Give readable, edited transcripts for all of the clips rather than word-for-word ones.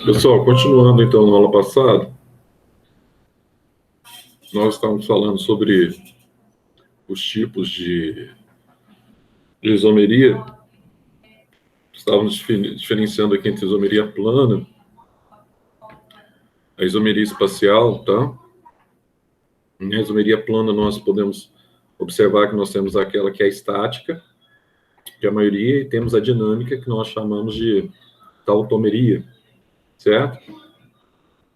Pessoal, continuando então na aula passada, nós estávamos falando sobre os tipos de isomeria. Estávamos diferenciando aqui entre isomeria plana, a isomeria espacial, tá? Na isomeria plana nós podemos observar que nós temos aquela que é estática, que é a maioria, e temos a dinâmica, que nós chamamos de tautomeria, certo?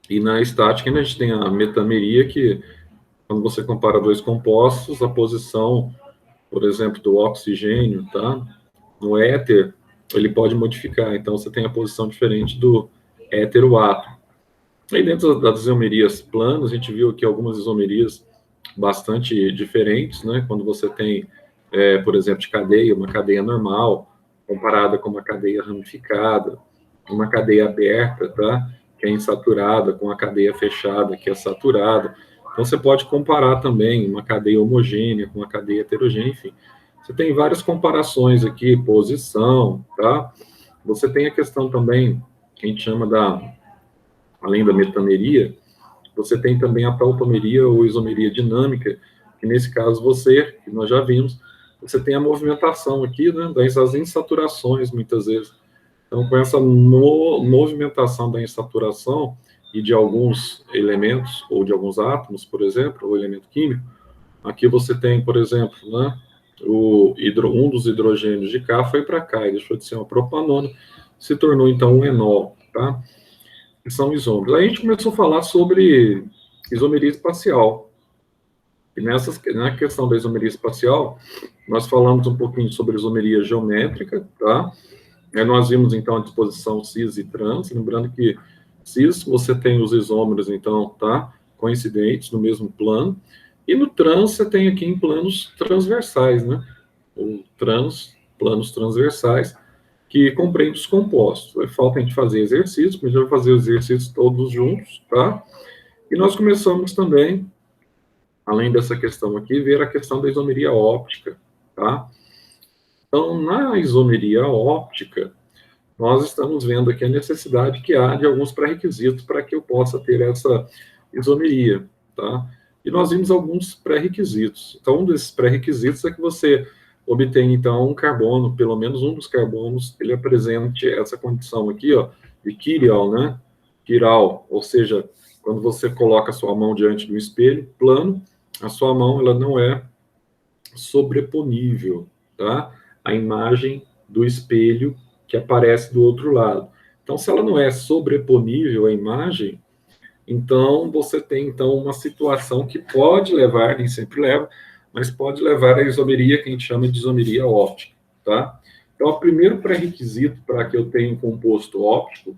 E na estática a gente tem a metameria, que quando você compara dois compostos, a posição, por exemplo, do oxigênio, tá? No éter, ele pode modificar, então você tem a posição diferente do heteroátomo. Aí dentro das isomerias planas, a gente viu aqui algumas isomerias bastante diferentes, né? Quando você tem, por exemplo, de cadeia, uma cadeia normal, comparada com uma cadeia ramificada, uma cadeia aberta, tá? Que é insaturada, com a cadeia fechada, que é saturada. Então, você pode comparar também uma cadeia homogênea com uma cadeia heterogênea, enfim. Você tem várias comparações aqui, posição, tá? Você tem a questão também, que a gente chama além da metameria, você tem também a tautomeria ou isomeria dinâmica, que nesse caso que nós já vimos, você tem a movimentação aqui, né, das insaturações, muitas vezes. Então, com essa movimentação da insaturação e de alguns elementos, ou de alguns átomos, por exemplo, ou elemento químico, aqui você tem, por exemplo, né, um dos hidrogênios de cá foi para cá, e deixou de ser uma propanona, se tornou, então, um enol, tá? Que são isômeros. Aí a gente começou a falar sobre isomeria espacial. E na questão da isomeria espacial, nós falamos um pouquinho sobre isomeria geométrica, tá? Nós vimos, então, a disposição cis e trans, lembrando que cis, você tem os isômeros, então, tá? Coincidentes no mesmo plano, e no trans, você tem aqui em planos transversais, né? Ou planos transversais, que compreende os compostos. Aí falta a gente fazer exercícios, mas a gente vai fazer os exercícios todos juntos, tá? E nós começamos também, além dessa questão aqui, ver a questão da isomeria óptica, tá? Então, na isomeria óptica, nós estamos vendo aqui a necessidade que há de alguns pré-requisitos para que eu possa ter essa isomeria, tá? E nós vimos alguns pré-requisitos. Então, um desses pré-requisitos é que você obtém, então, um carbono, pelo menos um dos carbonos, ele apresente essa condição aqui, ó, de chiral, né? Chiral, ou seja, quando você coloca a sua mão diante do espelho plano, a sua mão, ela não é sobreponível, tá? A imagem do espelho que aparece do outro lado. Então, se ela não é sobreponível à imagem, então você tem então uma situação que pode levar, nem sempre leva, mas pode levar à isomeria, que a gente chama de isomeria óptica, tá? Então, o primeiro pré-requisito para que eu tenha um composto óptico,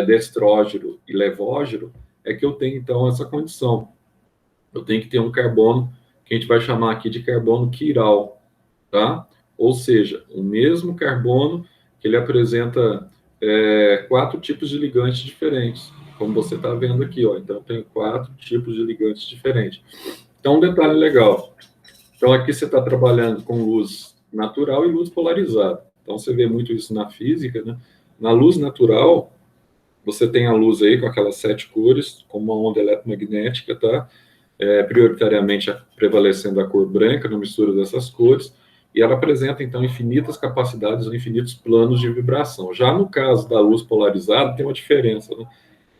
destrógeno e levógeno, é que eu tenho, então, essa condição. Eu tenho que ter um carbono, que a gente vai chamar aqui de carbono quiral, tá? Ou seja, o mesmo carbono que ele apresenta 4 tipos de ligantes diferentes, como você está vendo aqui, ó. Então, eu tenho 4 tipos de ligantes diferentes. Então, um detalhe legal. Então, aqui você está trabalhando com luz natural e luz polarizada. Então, você vê muito isso na física, né? Na luz natural, você tem a luz aí com aquelas 7 cores, como uma onda eletromagnética, tá? Prioritariamente prevalecendo a cor branca na mistura dessas cores, e ela apresenta, então, infinitas capacidades ou infinitos planos de vibração. Já no caso da luz polarizada, tem uma diferença, né?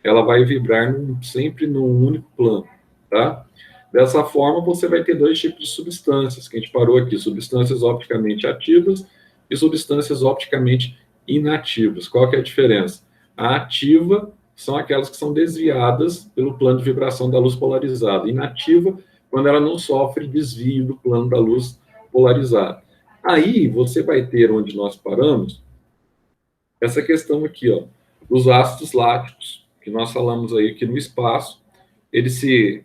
Ela vai vibrar sempre num único plano, tá? Dessa forma, você vai ter 2 tipos de substâncias, que a gente parou aqui, substâncias opticamente ativas e substâncias opticamente inativas. Qual que é a diferença? A ativa são aquelas que são desviadas pelo plano de vibração da luz polarizada. Inativa, quando ela não sofre desvio do plano da luz polarizada. Aí, você vai ter, onde nós paramos, essa questão aqui, ó, dos ácidos láticos, que nós falamos aí que no espaço, eles se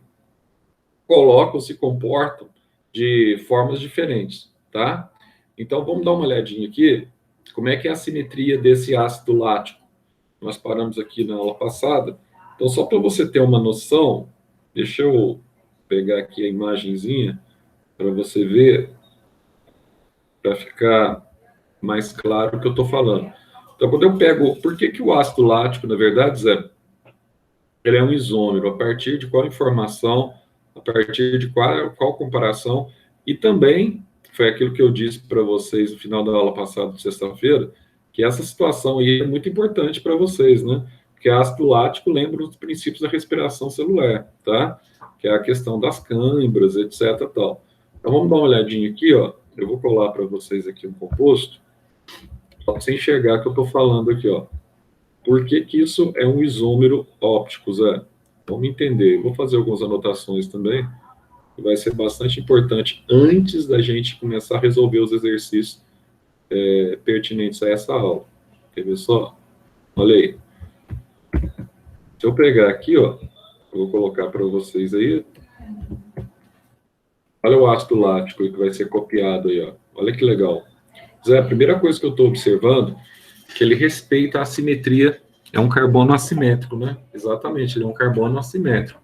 colocam, se comportam de formas diferentes, tá? Então, vamos dar uma olhadinha aqui, como é que é a simetria desse ácido lático. Nós paramos aqui na aula passada. Então, só para você ter uma noção, deixa eu pegar aqui a imagenzinha para você ver. para ficar mais claro o que eu estou falando. Então, quando eu pego... Por que que o ácido lático, na verdade, Zé, ele é um isômero? A partir de qual informação, a partir de qual comparação, e também, foi aquilo que eu disse para vocês no final da aula passada, de sexta-feira, que essa situação aí é muito importante para vocês, né? Porque ácido lático lembra os princípios da respiração celular, tá? Que é a questão das câimbras, etc, tal. Então, vamos dar uma olhadinha aqui, ó. Eu vou colar para vocês aqui um composto, só para você enxergar que eu estou falando aqui, ó. Por que que isso é um isômero óptico, Zé? Vamos entender. Vou fazer algumas anotações também, que vai ser bastante importante antes da gente começar a resolver os exercícios pertinentes a essa aula. Quer ver só? Olha aí. Se eu pegar aqui, ó, eu vou colocar para vocês aí. Olha o ácido lático que vai ser copiado aí, ó. Olha que legal. Zé, a primeira coisa que eu estou observando é que ele respeita a assimetria. É um carbono assimétrico, né? Exatamente, ele é um carbono assimétrico.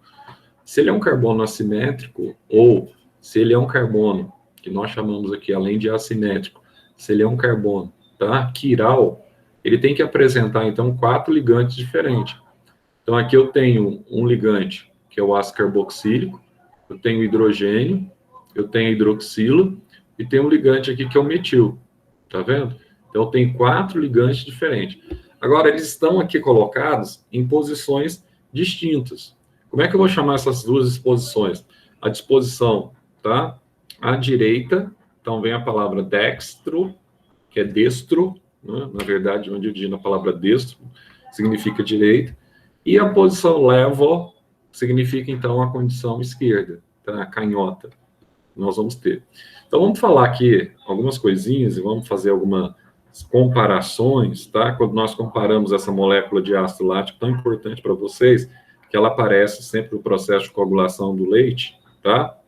Se ele é um carbono assimétrico, ou se ele é um carbono, que nós chamamos aqui, além de assimétrico, se ele é um carbono, tá? Quiral, ele tem que apresentar, então, 4 ligantes diferentes. Então, aqui eu tenho um ligante, que é o ácido carboxílico, eu tenho hidrogênio, eu tenho hidroxila, e tem um ligante aqui que é o metil, tá vendo? Então, tem 4 ligantes diferentes. Agora, eles estão aqui colocados em posições distintas. Como é que eu vou chamar essas duas posições? A disposição, tá? À direita, então vem a palavra dextro, que é destro, né? Na verdade, onde eu digo a palavra destro, significa direita. E a posição levo significa, então, a condição esquerda, tá? Canhota. Nós vamos ter. Então, vamos falar aqui algumas coisinhas e vamos fazer algumas comparações, tá? Quando nós comparamos essa molécula de ácido lático tão importante para vocês, que ela aparece sempre no processo de coagulação do leite, tá?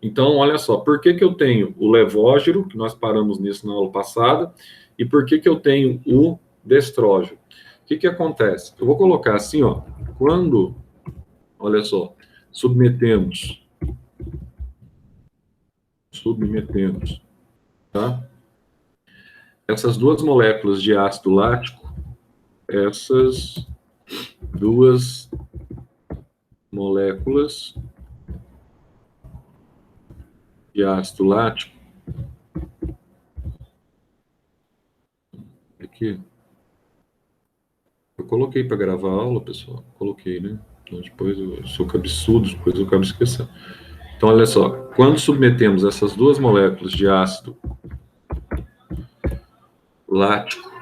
Então, olha só, por que que eu tenho o levógero, que nós paramos nisso na aula passada, e por que que eu tenho o destrógeno? O que que acontece? Eu vou colocar assim, ó, quando, olha só, submetemos, tá? Essas duas moléculas de ácido lático, essas duas moléculas de ácido lático, aqui, eu coloquei para gravar a aula, pessoal, coloquei, né? Então, depois eu sou cabeçudo, depois eu acabo esquecendo. Então, olha só, quando submetemos essas duas moléculas de ácido lático,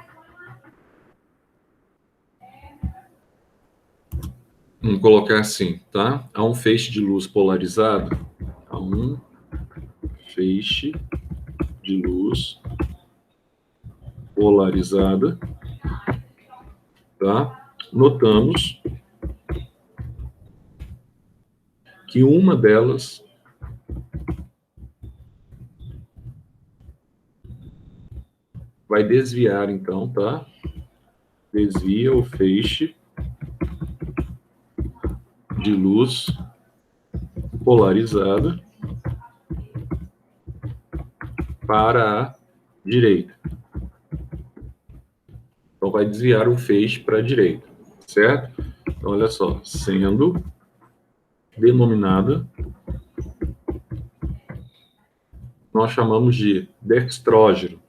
vamos colocar assim, tá? A um feixe de luz polarizado, a um feixe de luz polarizada, tá? Notamos que uma delas vai desviar, então, tá? Desvia o feixe de luz polarizada para a direita. Então, vai desviar o feixe para a direita, certo? Então, olha só, sendo denominada, nós chamamos de dextrógeno.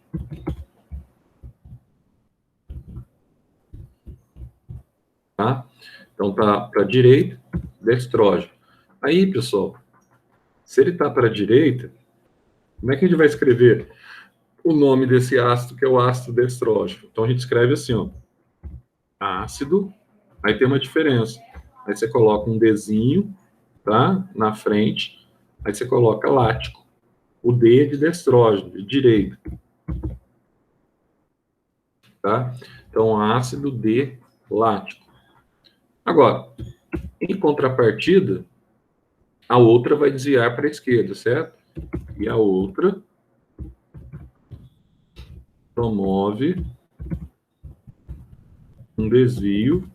Tá? Então, tá para a direita, dextrógeno. Aí, pessoal, se ele está para a direita, como é que a gente vai escrever o nome desse ácido, que é o ácido dextrógeno? Então, a gente escreve assim, ó, ácido, aí tem uma diferença. Aí você coloca um Dzinho, tá? Na frente, aí você coloca lático. O D é de dextrógeno, de direita. Tá? Então, ácido D lático. Agora, em contrapartida, a outra vai desviar para a esquerda, certo? E a outra promove um desvio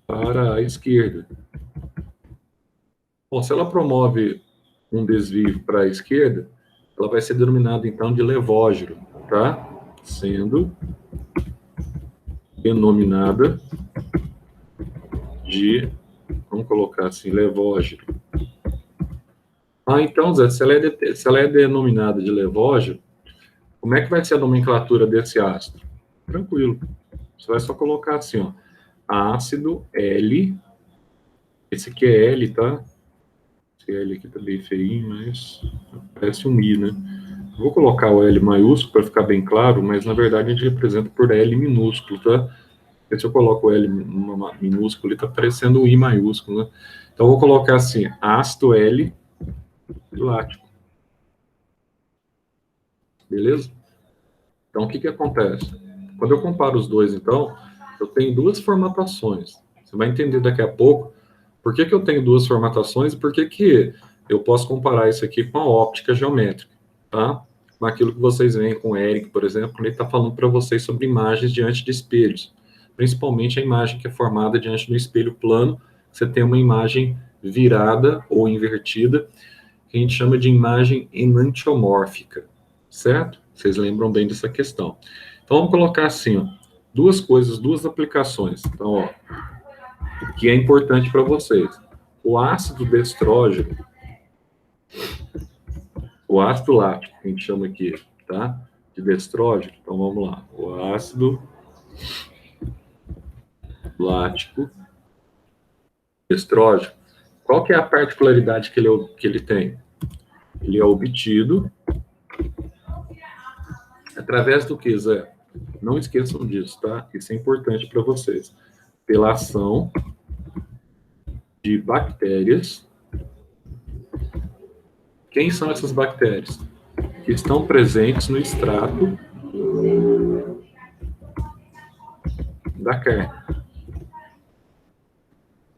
para a esquerda. Bom, se ela promove um desvio para a esquerda, ela vai ser denominada, então, de levógiro, tá? Sendo denominada de, vamos colocar assim, levógiro. Então, Zé, se ela é denominada de levógiro, como é que vai ser a nomenclatura desse ácido? Tranquilo. Você vai só colocar assim, ó, ácido L, esse aqui é L, tá? Esse L aqui tá bem feinho, mas parece um I, né? Vou colocar o L maiúsculo para ficar bem claro, mas na verdade a gente representa por L minúsculo, tá? Porque se eu coloco o L minúsculo, ele tá parecendo um I maiúsculo, né? Então eu vou colocar assim, ácido L lático. Beleza? Então o que acontece? Quando eu comparo os dois, então, eu tenho duas formatações. Você vai entender daqui a pouco por que eu tenho duas formatações e por que eu posso comparar isso aqui com a óptica geométrica, tá? Com aquilo que vocês veem com o Eric, por exemplo, quando ele está falando para vocês sobre imagens diante de espelhos. Principalmente a imagem que é formada diante do espelho plano, você tem uma imagem virada ou invertida, que a gente chama de imagem enantiomórfica, certo? Vocês lembram bem dessa questão. Então, vamos colocar assim, ó, duas coisas, duas aplicações. Então, ó, o que é importante para vocês. O ácido destrógeno, o ácido lático, que a gente chama aqui, tá? De destrógeno. Então, vamos lá. O ácido lático destrógeno. Qual que é a particularidade que ele tem? Ele é obtido através do que, Zé? Não esqueçam disso, tá? Isso é importante para vocês. Pela ação de bactérias. Quem são essas bactérias? Que estão presentes no extrato da carne.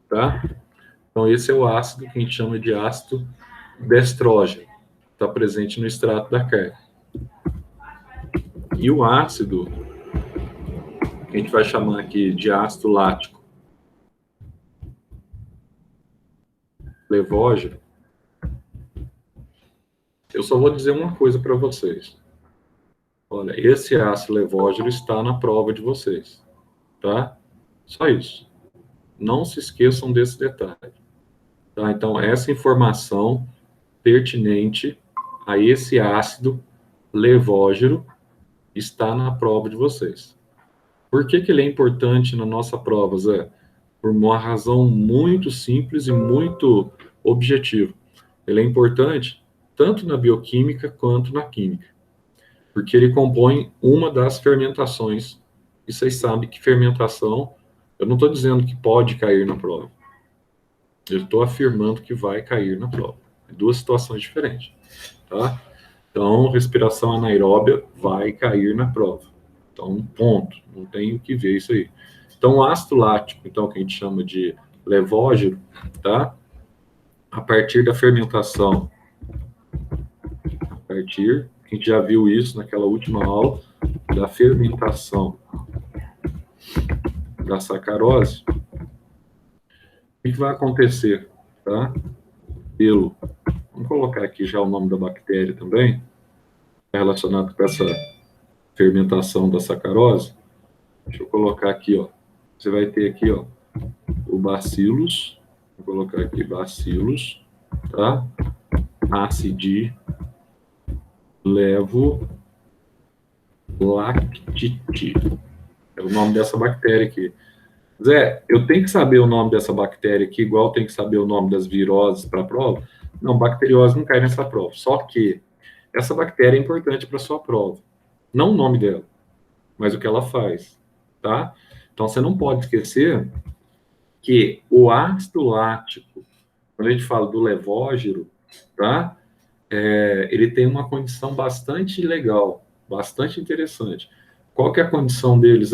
Tá? Então, esse é o ácido que a gente chama de ácido destrógeno. Está presente no extrato da carne. E o ácido, que a gente vai chamar aqui de ácido lático levógeno, eu só vou dizer uma coisa para vocês. Olha, esse ácido levógeno está na prova de vocês, tá? Só isso. Não se esqueçam desse detalhe. Tá? Então, essa informação pertinente a esse ácido levógeno está na prova de vocês. Por que ele é importante na nossa prova, Zé? Por uma razão muito simples e muito objetiva. Ele é importante tanto na bioquímica quanto na química, porque ele compõe uma das fermentações. E vocês sabem que fermentação, eu não estou dizendo que pode cair na prova. Eu estou afirmando que vai cair na prova. Duas situações diferentes, tá? Então, respiração anaeróbia vai cair na prova. Então, ponto. Não tem o que ver isso aí. Então, o ácido lático, então, que a gente chama de levógeno, tá? A partir da fermentação, a gente já viu isso naquela última aula, da fermentação da sacarose, o que vai acontecer, tá? Vamos colocar aqui já o nome da bactéria também, relacionado com essa fermentação da sacarose. Deixa eu colocar aqui, ó. Você vai ter aqui, ó, o bacillus. Vou colocar aqui bacillus, tá? Acidi levolactite. É o nome dessa bactéria aqui. Zé, eu tenho que saber o nome dessa bactéria aqui, igual eu tenho que saber o nome das viroses para a prova? Não, bacteriose não cai nessa prova. Só que essa bactéria é importante para a sua prova. Não o nome dela, mas o que ela faz, tá? Então, você não pode esquecer que o ácido lático, quando a gente fala do levógeno, tá? Ele tem uma condição bastante legal, bastante interessante. Qual que é a condição deles?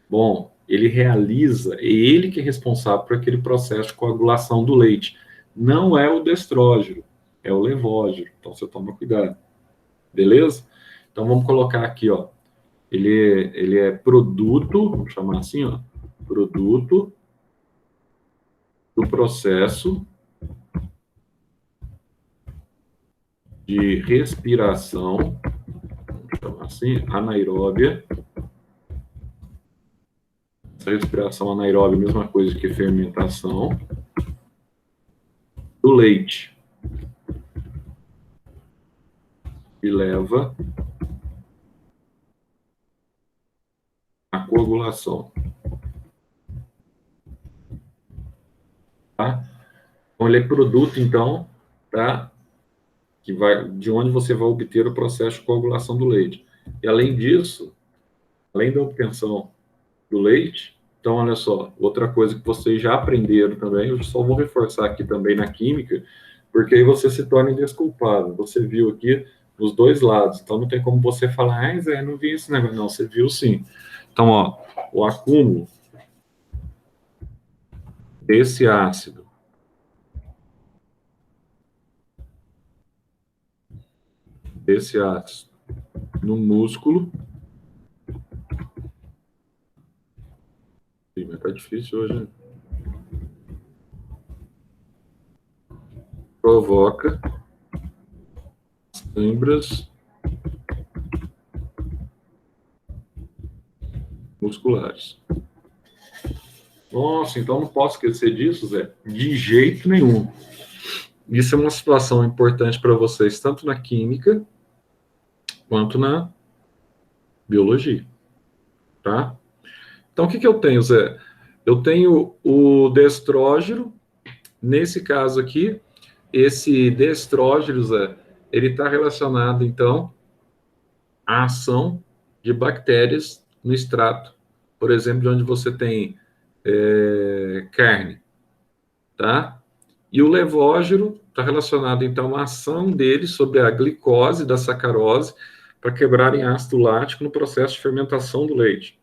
Bom, ele realiza, é ele que é responsável por aquele processo de coagulação do leite. Não é o destrógeno, é o levógeno. Então, você toma cuidado. Beleza? Então, vamos colocar aqui, ó. Ele é produto, vamos chamar assim, ó. Produto do processo de respiração, então, assim, anaeróbia. Essa respiração anaeróbia é a mesma coisa que fermentação do leite, que leva à coagulação. Tá? Então, ele é produto, então, tá? De onde você vai obter o processo de coagulação do leite. E, além disso, além da obtenção do leite, então, olha só, outra coisa que vocês já aprenderam também, eu só vou reforçar aqui também na química, porque aí você se torna indesculpável. Você viu aqui os dois lados, então não tem como você falar, ah, Zé, não vi esse negócio. Não, você viu sim. Então, ó, o acúmulo desse ácido no músculo. Sim, mas tá difícil hoje, né? Provoca câimbras musculares. Nossa, então não posso esquecer disso, Zé? De jeito nenhum. Isso é uma situação importante para vocês, tanto na química quanto na biologia, tá? Então, o que eu tenho, Zé? Eu tenho o destrógeno, nesse caso aqui, esse destrógeno, Zé, ele está relacionado, então, à ação de bactérias no extrato, por exemplo, de onde você tem carne, tá? E o levógeno está relacionado, então, à ação dele sobre a glicose da sacarose para quebrar em ácido lático no processo de fermentação do leite.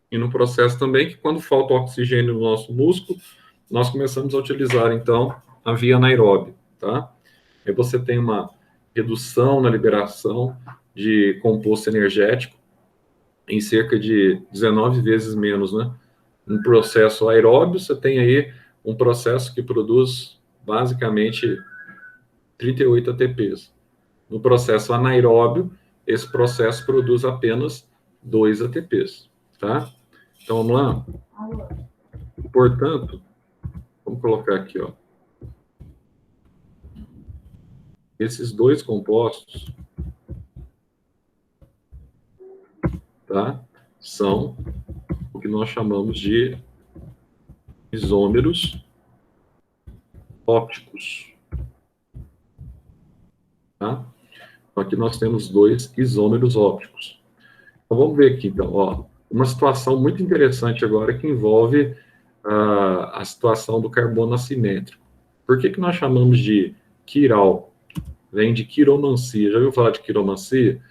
E no processo também que, quando falta oxigênio no nosso músculo, nós começamos a utilizar, então, a via anaeróbia, tá? Aí você tem uma redução na liberação de composto energético em cerca de 19 vezes menos, né? Um processo aeróbio, você tem aí um processo que produz basicamente 38 ATPs. No processo anaeróbio, esse processo produz apenas 2 ATPs, tá? Então, vamos lá? Portanto, vamos colocar aqui, ó. Esses dois compostos, tá? São o que nós chamamos de isômeros ópticos, tá? Então, aqui nós temos dois isômeros ópticos. Então, vamos ver aqui, então, ó, uma situação muito interessante agora que envolve a situação do carbono assimétrico. Por que nós chamamos de quiral? Vem de quiromancia. Já ouviu falar de quiromancia?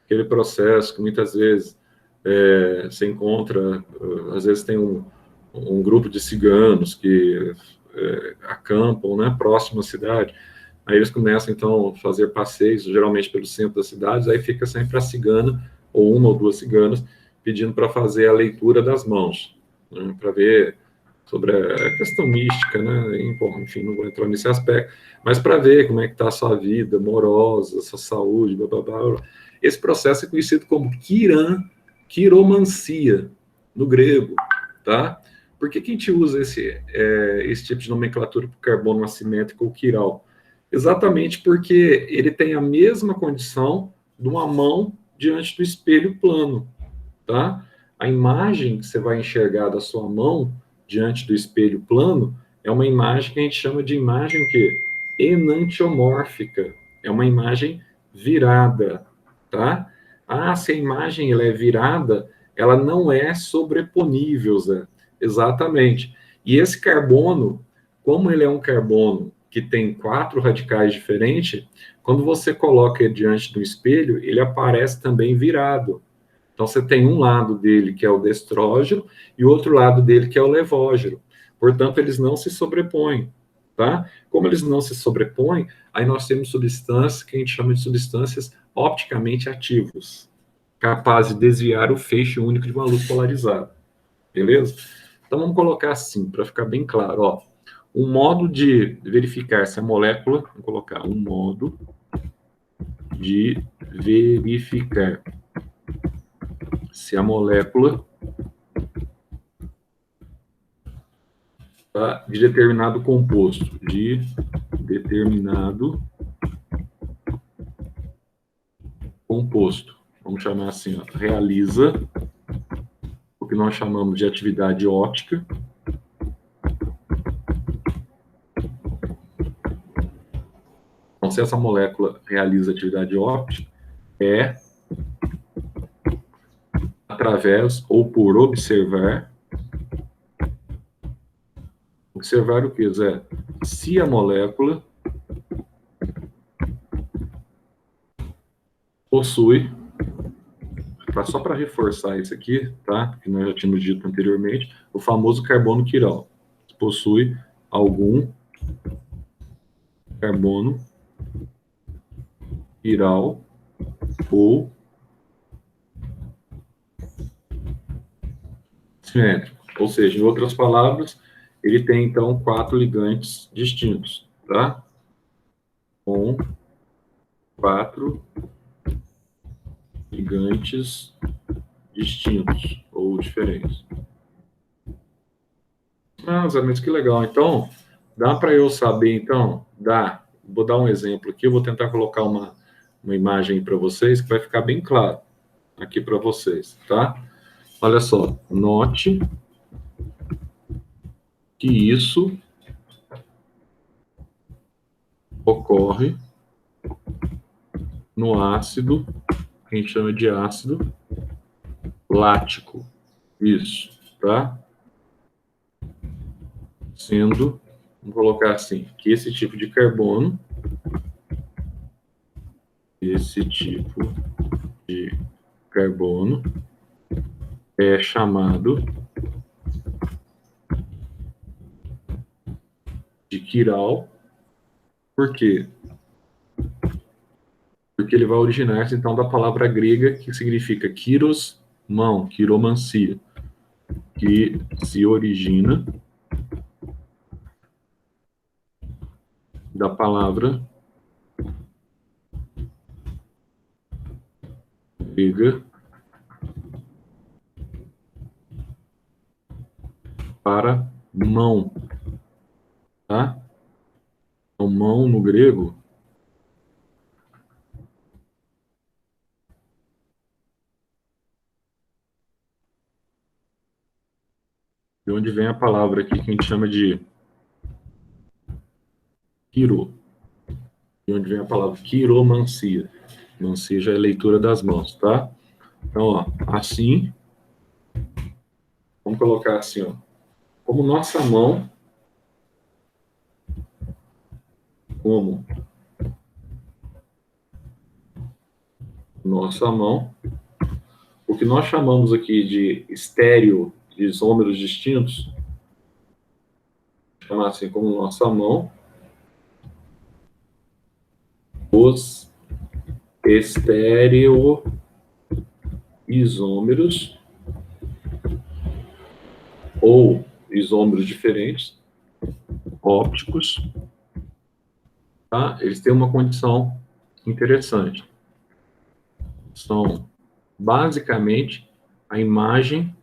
Aquele processo que muitas vezes se encontra, às vezes tem um grupo de ciganos que acampam, né, próximo à cidade. Aí eles começam, então, a fazer passeios, geralmente pelo centro das cidades, aí fica sempre a cigana, ou uma ou duas ciganas, pedindo para fazer a leitura das mãos, né, para ver sobre a questão mística, né, enfim, não vou entrar nesse aspecto, mas para ver como é que está a sua vida amorosa, sua saúde, blá, blá, blá. Esse processo é conhecido como quiromancia, no grego, tá? Por que a gente usa esse tipo de nomenclatura para o carbono assimétrico ou quiral? Exatamente porque ele tem a mesma condição de uma mão diante do espelho plano, tá? A imagem que você vai enxergar da sua mão diante do espelho plano é uma imagem que a gente chama de imagem o quê? Enantiomórfica. É uma imagem virada, tá? Ah, se a imagem ela é virada, ela não é sobreponível, Zé. Exatamente. E esse carbono, como ele é um carbono que tem 4 radicais diferentes, quando você coloca ele diante do espelho, ele aparece também virado. Então, você tem um lado dele que é o destrógeno e o outro lado dele que é o levógeno. Portanto, eles não se sobrepõem, tá? Como eles não se sobrepõem, aí nós temos substâncias que a gente chama de substâncias opticamente ativas, capazes de desviar o feixe único de uma luz polarizada. Beleza? Então, vamos colocar assim, para ficar bem claro, ó. Um modo de verificar se a molécula, vamos colocar um modo de verificar se a molécula tá, de determinado composto, de determinado composto, vamos chamar assim, ó, realiza o que nós chamamos de atividade óptica. Então, se essa molécula realiza atividade óptica, é através ou por observar. Observar o que, Zé? Se a molécula possui, só para reforçar isso aqui, tá? Que nós já tínhamos dito anteriormente, o famoso carbono quiral. Possui algum carbono quiral ou simétrico. Ou seja, em outras palavras, ele tem, então, 4 ligantes distintos, tá? Com 4 ligantes distintos ou diferentes. Ah, Zé, mas que legal. Então, dá para eu saber, então? Dá. Vou dar um exemplo aqui, eu vou tentar colocar uma imagem para vocês, que vai ficar bem claro aqui para vocês, tá? Olha só, note que isso ocorre no ácido, que a gente chama de ácido lático. Isso, tá? Sendo, vamos colocar assim, que esse tipo de carbono, é chamado de quiral. Por quê? Porque ele vai originar-se, então, da palavra grega que significa kiros, mão, quiromancia, que se origina da palavra grega para mão, tá? Então, mão no grego de onde vem a palavra aqui que a gente chama de quiro, de onde vem a palavra quiromancia. Mancia já é leitura das mãos, tá? Então, ó, assim, vamos colocar assim, ó, como nossa mão, o que nós chamamos aqui de estéreo de isômeros distintos, chamar assim como nossa mão, os estereoisômeros ou isômeros diferentes, ópticos, tá? Eles têm uma condição interessante. São, basicamente, a imagem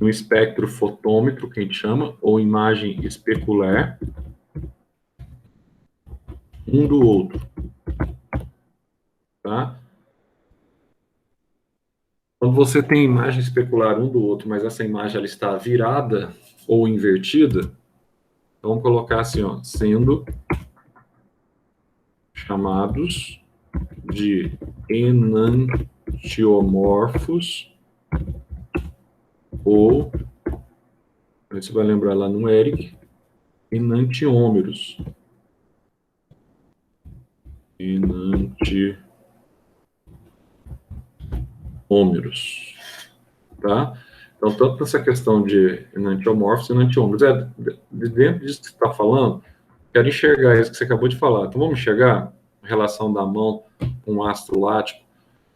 no espectro fotômetro, que a gente chama, ou imagem especular, um do outro, tá? Quando você tem imagem especular um do outro, mas essa imagem ela está virada ou invertida, então vamos colocar assim, ó, sendo chamados de enantiomorfos ou, você vai lembrar lá no Eric, enantiômeros. Enantiômeros, tá? Então, tanto nessa questão de enantiomorfos e enantiômeros, dentro disso que você está falando, quero enxergar isso que você acabou de falar. Então, vamos enxergar a relação da mão com o ácido lático,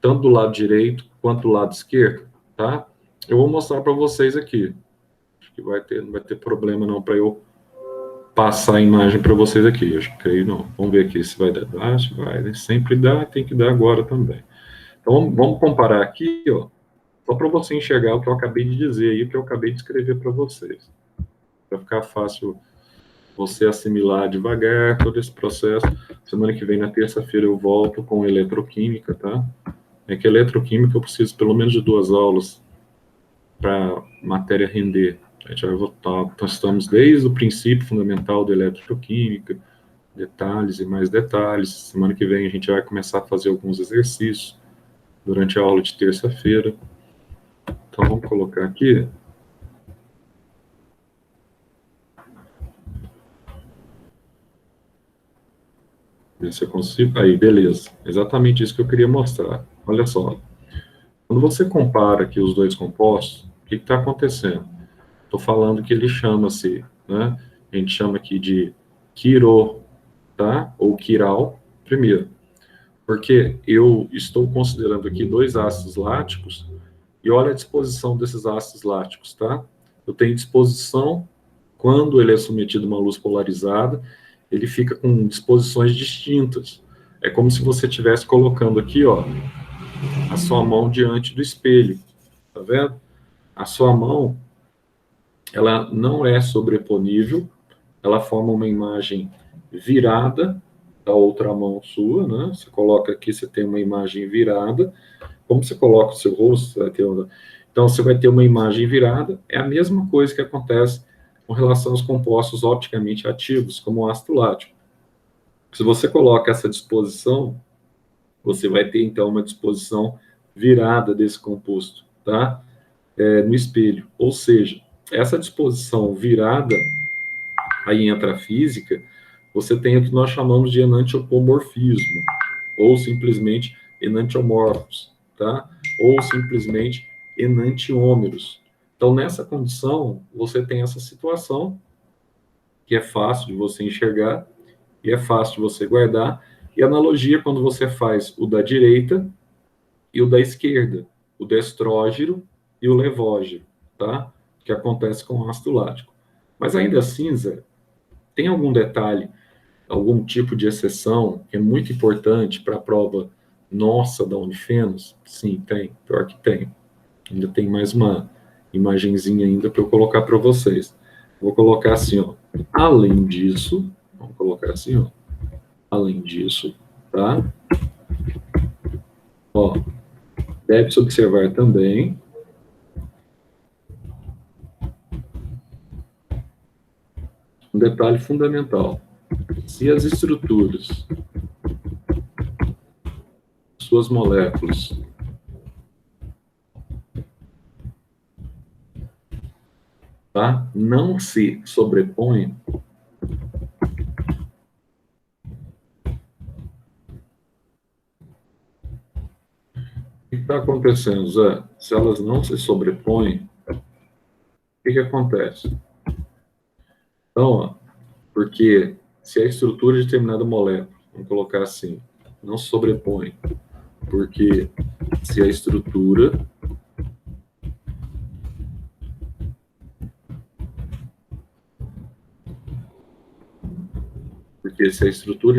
tanto do lado direito quanto do lado esquerdo, tá? Eu vou mostrar para vocês aqui. Acho que não vai ter problema não para eu passar a imagem para vocês aqui. Eu creio não. Vamos ver aqui se vai dar. Acho que vai, né? Sempre dá, tem que dar agora também. Então, vamos comparar aqui, ó, só para você enxergar o que eu acabei de dizer aí, o que eu acabei de escrever para vocês. Para ficar fácil você assimilar devagar todo esse processo. Semana que vem, na terça-feira, eu volto com eletroquímica, tá? É que eletroquímica eu preciso pelo menos de 2 aulas para matéria render. A gente vai voltar, nós estamos desde o princípio fundamental da eletroquímica, detalhes e mais detalhes. Semana que vem a gente vai começar a fazer alguns exercícios durante a aula de terça-feira. Então vamos colocar aqui. Ver se eu consigo. Aí, beleza. Exatamente isso que eu queria mostrar. Olha só. Quando você compara aqui os dois compostos, o que está acontecendo? Estou falando que ele chama-se, né? A gente chama aqui de quiro, tá? Ou quiral, primeiro. Porque eu estou considerando aqui 2 ácidos láticos e olha a disposição desses ácidos láticos, tá? Eu tenho disposição, quando ele é submetido a uma luz polarizada, ele fica com disposições distintas. É como se você estivesse colocando aqui, ó, a sua mão diante do espelho, tá vendo? A sua mão, ela não é sobreponível, ela forma uma imagem virada da outra mão sua, né? Você coloca aqui, você tem uma imagem virada. Como você coloca o seu rosto, você vai ter uma... Então, você vai ter uma imagem virada. É a mesma coisa que acontece com relação aos compostos opticamente ativos, como o ácido lático. Se você coloca essa disposição, você vai ter, então, uma disposição virada desse composto, tá? No espelho. Ou seja, essa disposição virada, aí entra a física, você tem o que nós chamamos de enantiopomorfismo, ou simplesmente enantiomorfos, tá? Ou simplesmente enantiômeros. Então, nessa condição, você tem essa situação que é fácil de você enxergar e é fácil de você guardar. E analogia quando você faz o da direita e o da esquerda, o destrógeno e o levógeno, tá? Que acontece com o ácido lático. Mas ainda assim, Zé, tem algum detalhe, algum tipo de exceção que é muito importante para a prova nossa da Unifenos? Sim, tem. Pior que tem. Ainda tem mais uma imagenzinha ainda para eu colocar para vocês. Vou colocar assim, ó. Além disso, vamos colocar assim, ó. Além disso, tá? Ó, deve-se observar também um detalhe fundamental. Se as estruturas, suas moléculas, tá? Não se sobrepõem, o que está acontecendo, Zé? Se elas não se sobrepõem, o que acontece? Então, ó, porque se a estrutura de determinada molécula, vamos colocar assim, não se sobrepõe, porque se a estrutura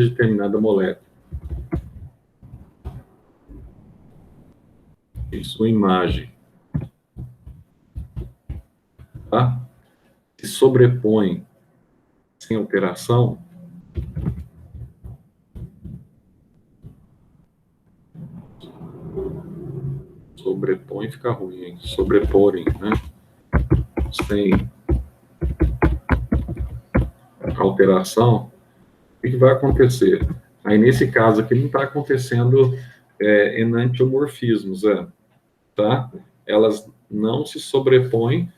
de determinada molécula em sua imagem, tá? Se sobrepõe sem alteração, sobrepõe fica ruim, hein? Sobreporem, né? Sem alteração, o que vai acontecer? Aí, nesse caso aqui, não está acontecendo enantiomorfismos, tá? Elas não se sobrepõem,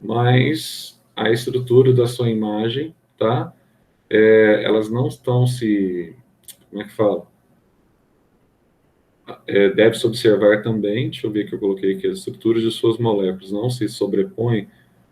mas a estrutura da sua imagem, tá? Elas não estão se... Como é que fala? Deve-se observar também, deixa eu ver que eu coloquei aqui, as estruturas de suas moléculas não se sobrepõem,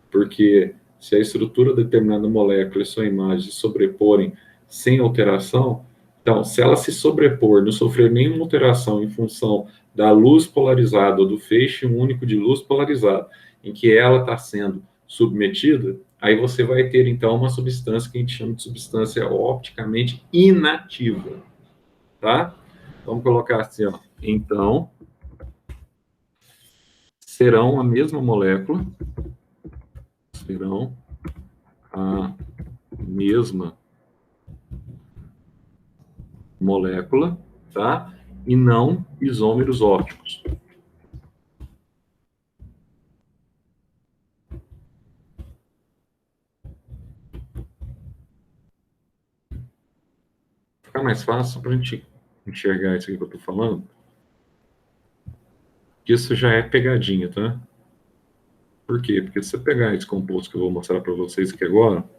porque se a estrutura de determinada molécula e sua imagem se sobreporem sem alteração, então, se ela se sobrepor, não sofrer nenhuma alteração em função da luz polarizada ou do feixe único de luz polarizada em que ela está sendo submetida, aí você vai ter, então, uma substância que a gente chama de substância opticamente inativa, tá? Vamos colocar assim, ó. Então, serão a mesma molécula, serão a mesma molécula, tá? E não isômeros ópticos. Fica mais fácil para a gente enxergar isso aqui que eu estou falando. Isso já é pegadinha, tá? Por quê? Porque se você pegar esse composto que eu vou mostrar para vocês aqui agora,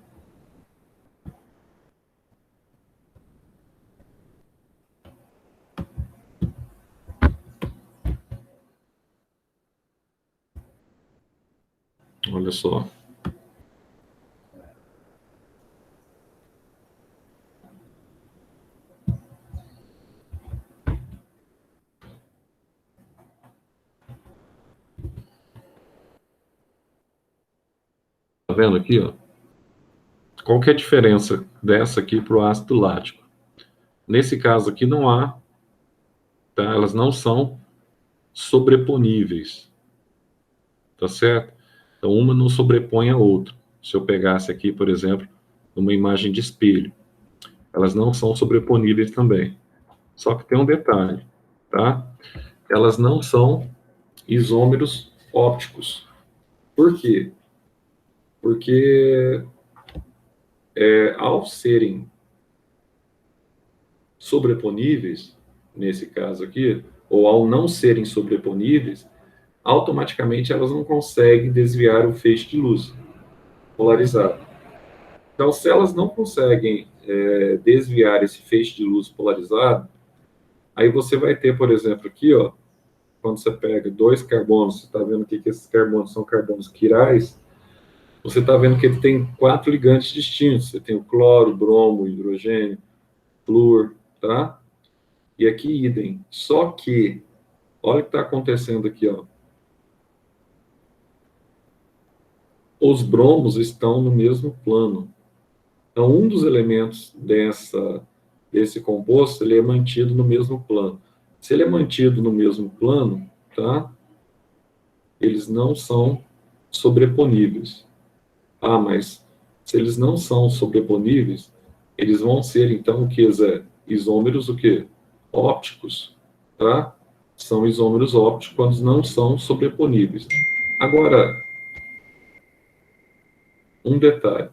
olha só. Tá vendo aqui, ó? Qual que é a diferença dessa aqui para o ácido lático? Nesse caso aqui não há, tá? Elas não são sobreponíveis, tá certo? Então uma não sobrepõe a outra. Se eu pegasse aqui, por exemplo, uma imagem de espelho, elas não são sobreponíveis também. Só que tem um detalhe, tá? Elas não são isômeros ópticos. Por quê? Porque ao serem sobreponíveis, nesse caso aqui, ou ao não serem sobreponíveis, automaticamente elas não conseguem desviar o feixe de luz polarizado. Então, se elas não conseguem desviar esse feixe de luz polarizado, aí você vai ter, por exemplo, aqui, ó, quando você pega dois carbonos, você está vendo que esses carbonos são carbonos quirais, você está vendo que ele tem 4 ligantes distintos. Você tem o cloro, bromo, hidrogênio, flúor, tá? E aqui idem. Só que, olha o que está acontecendo aqui, ó. Os bromos estão no mesmo plano. Então, um dos elementos desse composto, ele é mantido no mesmo plano. Se ele é mantido no mesmo plano, tá? Eles não são sobreponíveis. Ah, mas se eles não são sobreponíveis, eles vão ser, então, o que, Zé? Isômeros, o quê? Ópticos, tá? São isômeros ópticos quando não são sobreponíveis. Agora, um detalhe.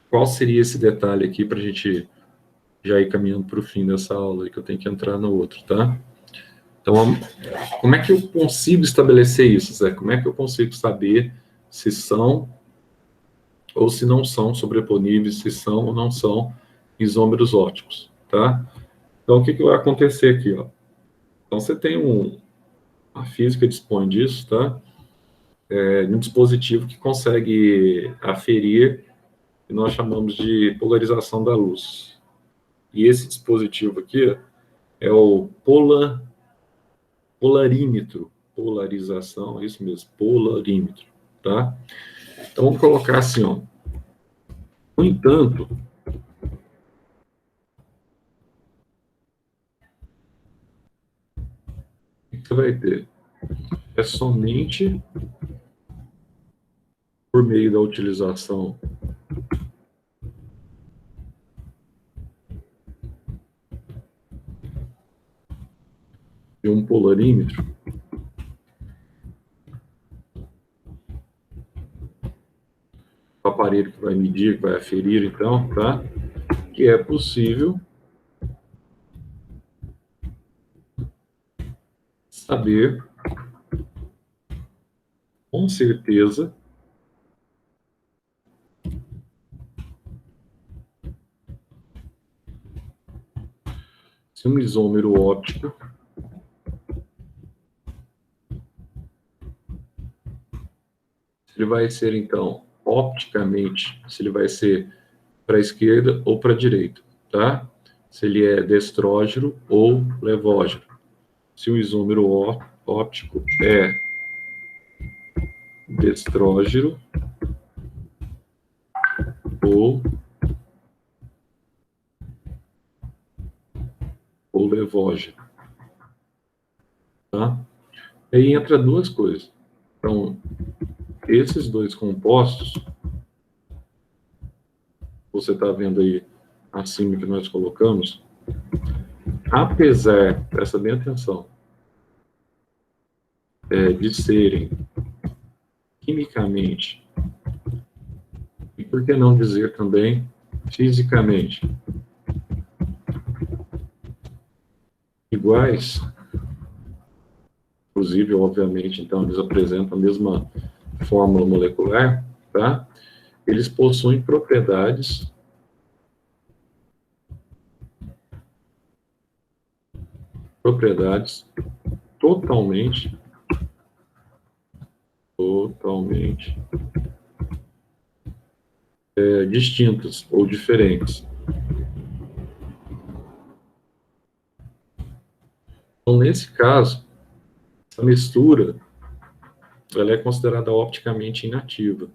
Qual seria esse detalhe aqui para a gente já ir caminhando para o fim dessa aula, que eu tenho que entrar no outro, tá? Então, como é que eu consigo estabelecer isso, Zé? Como é que eu consigo saber se são ou se não são sobreponíveis, se são ou não são isômeros ópticos, tá? Então, o que vai acontecer aqui, ó? Então, você tem a física dispõe disso, tá? Um dispositivo que consegue aferir o que nós chamamos de polarização da luz. E esse dispositivo aqui é o polarímetro. Polarização, é isso mesmo, polarímetro, tá? Então, vamos colocar assim, ó. No entanto, o que você vai ter? É somente por meio da utilização de um polarímetro, o aparelho que vai medir, que vai aferir, então, tá? Que é possível saber com certeza se um isômero óptico ele vai ser, então, opticamente, se ele vai ser para a esquerda ou para a direita, tá? Se ele é destrógeno ou levógeno. Se o isômero óptico é destrógeno ou levógeno. Tá? Aí entra duas coisas. Então, esses dois compostos, você está vendo aí acima que nós colocamos, apesar, presta bem atenção, de serem quimicamente, e por que não dizer também fisicamente, iguais, inclusive, obviamente, então, eles apresentam a mesma fórmula molecular, tá? Eles possuem propriedades totalmente distintas ou diferentes. Então, nesse caso, a mistura ela é considerada opticamente inativa,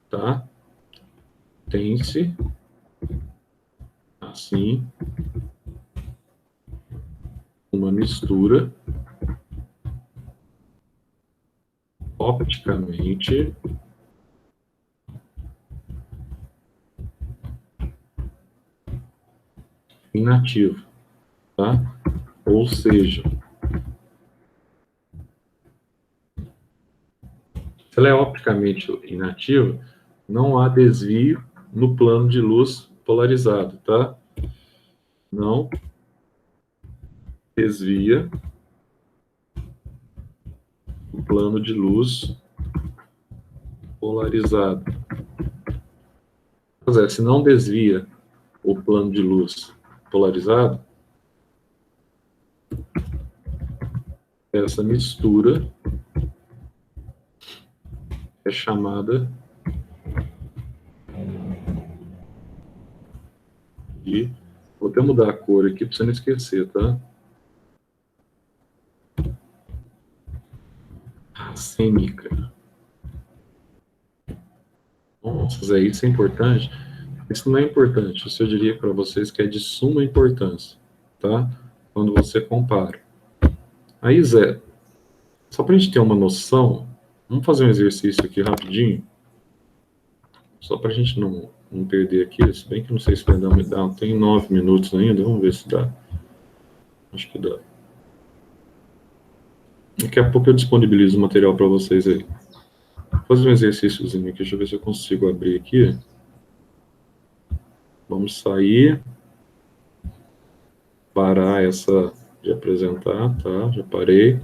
tá? Tem-se, assim, uma mistura opticamente inativa, tá? Ou seja, se ela é opticamente inativa, não há desvio no plano de luz polarizado, tá? Não desvia o plano de luz polarizado. Pois é, se não desvia o plano de luz polarizado, essa mistura é chamada de... Vou até mudar a cor aqui para você não esquecer, tá? Racêmica. Nossa, Zé, isso é importante? Isso não é importante. Isso eu diria para vocês que é de suma importância, tá? Quando você compara. Aí, Zé, só para a gente ter uma noção, vamos fazer um exercício aqui rapidinho, só para a gente não perder aqui, se bem que não sei se vai dar, tem 9 minutos ainda, vamos ver se dá. Acho que dá. Daqui a pouco eu disponibilizo o material para vocês aí. Vou fazer um exercíciozinho aqui, deixa eu ver se eu consigo abrir aqui. Vamos sair, parar essa de apresentar, tá? Já parei.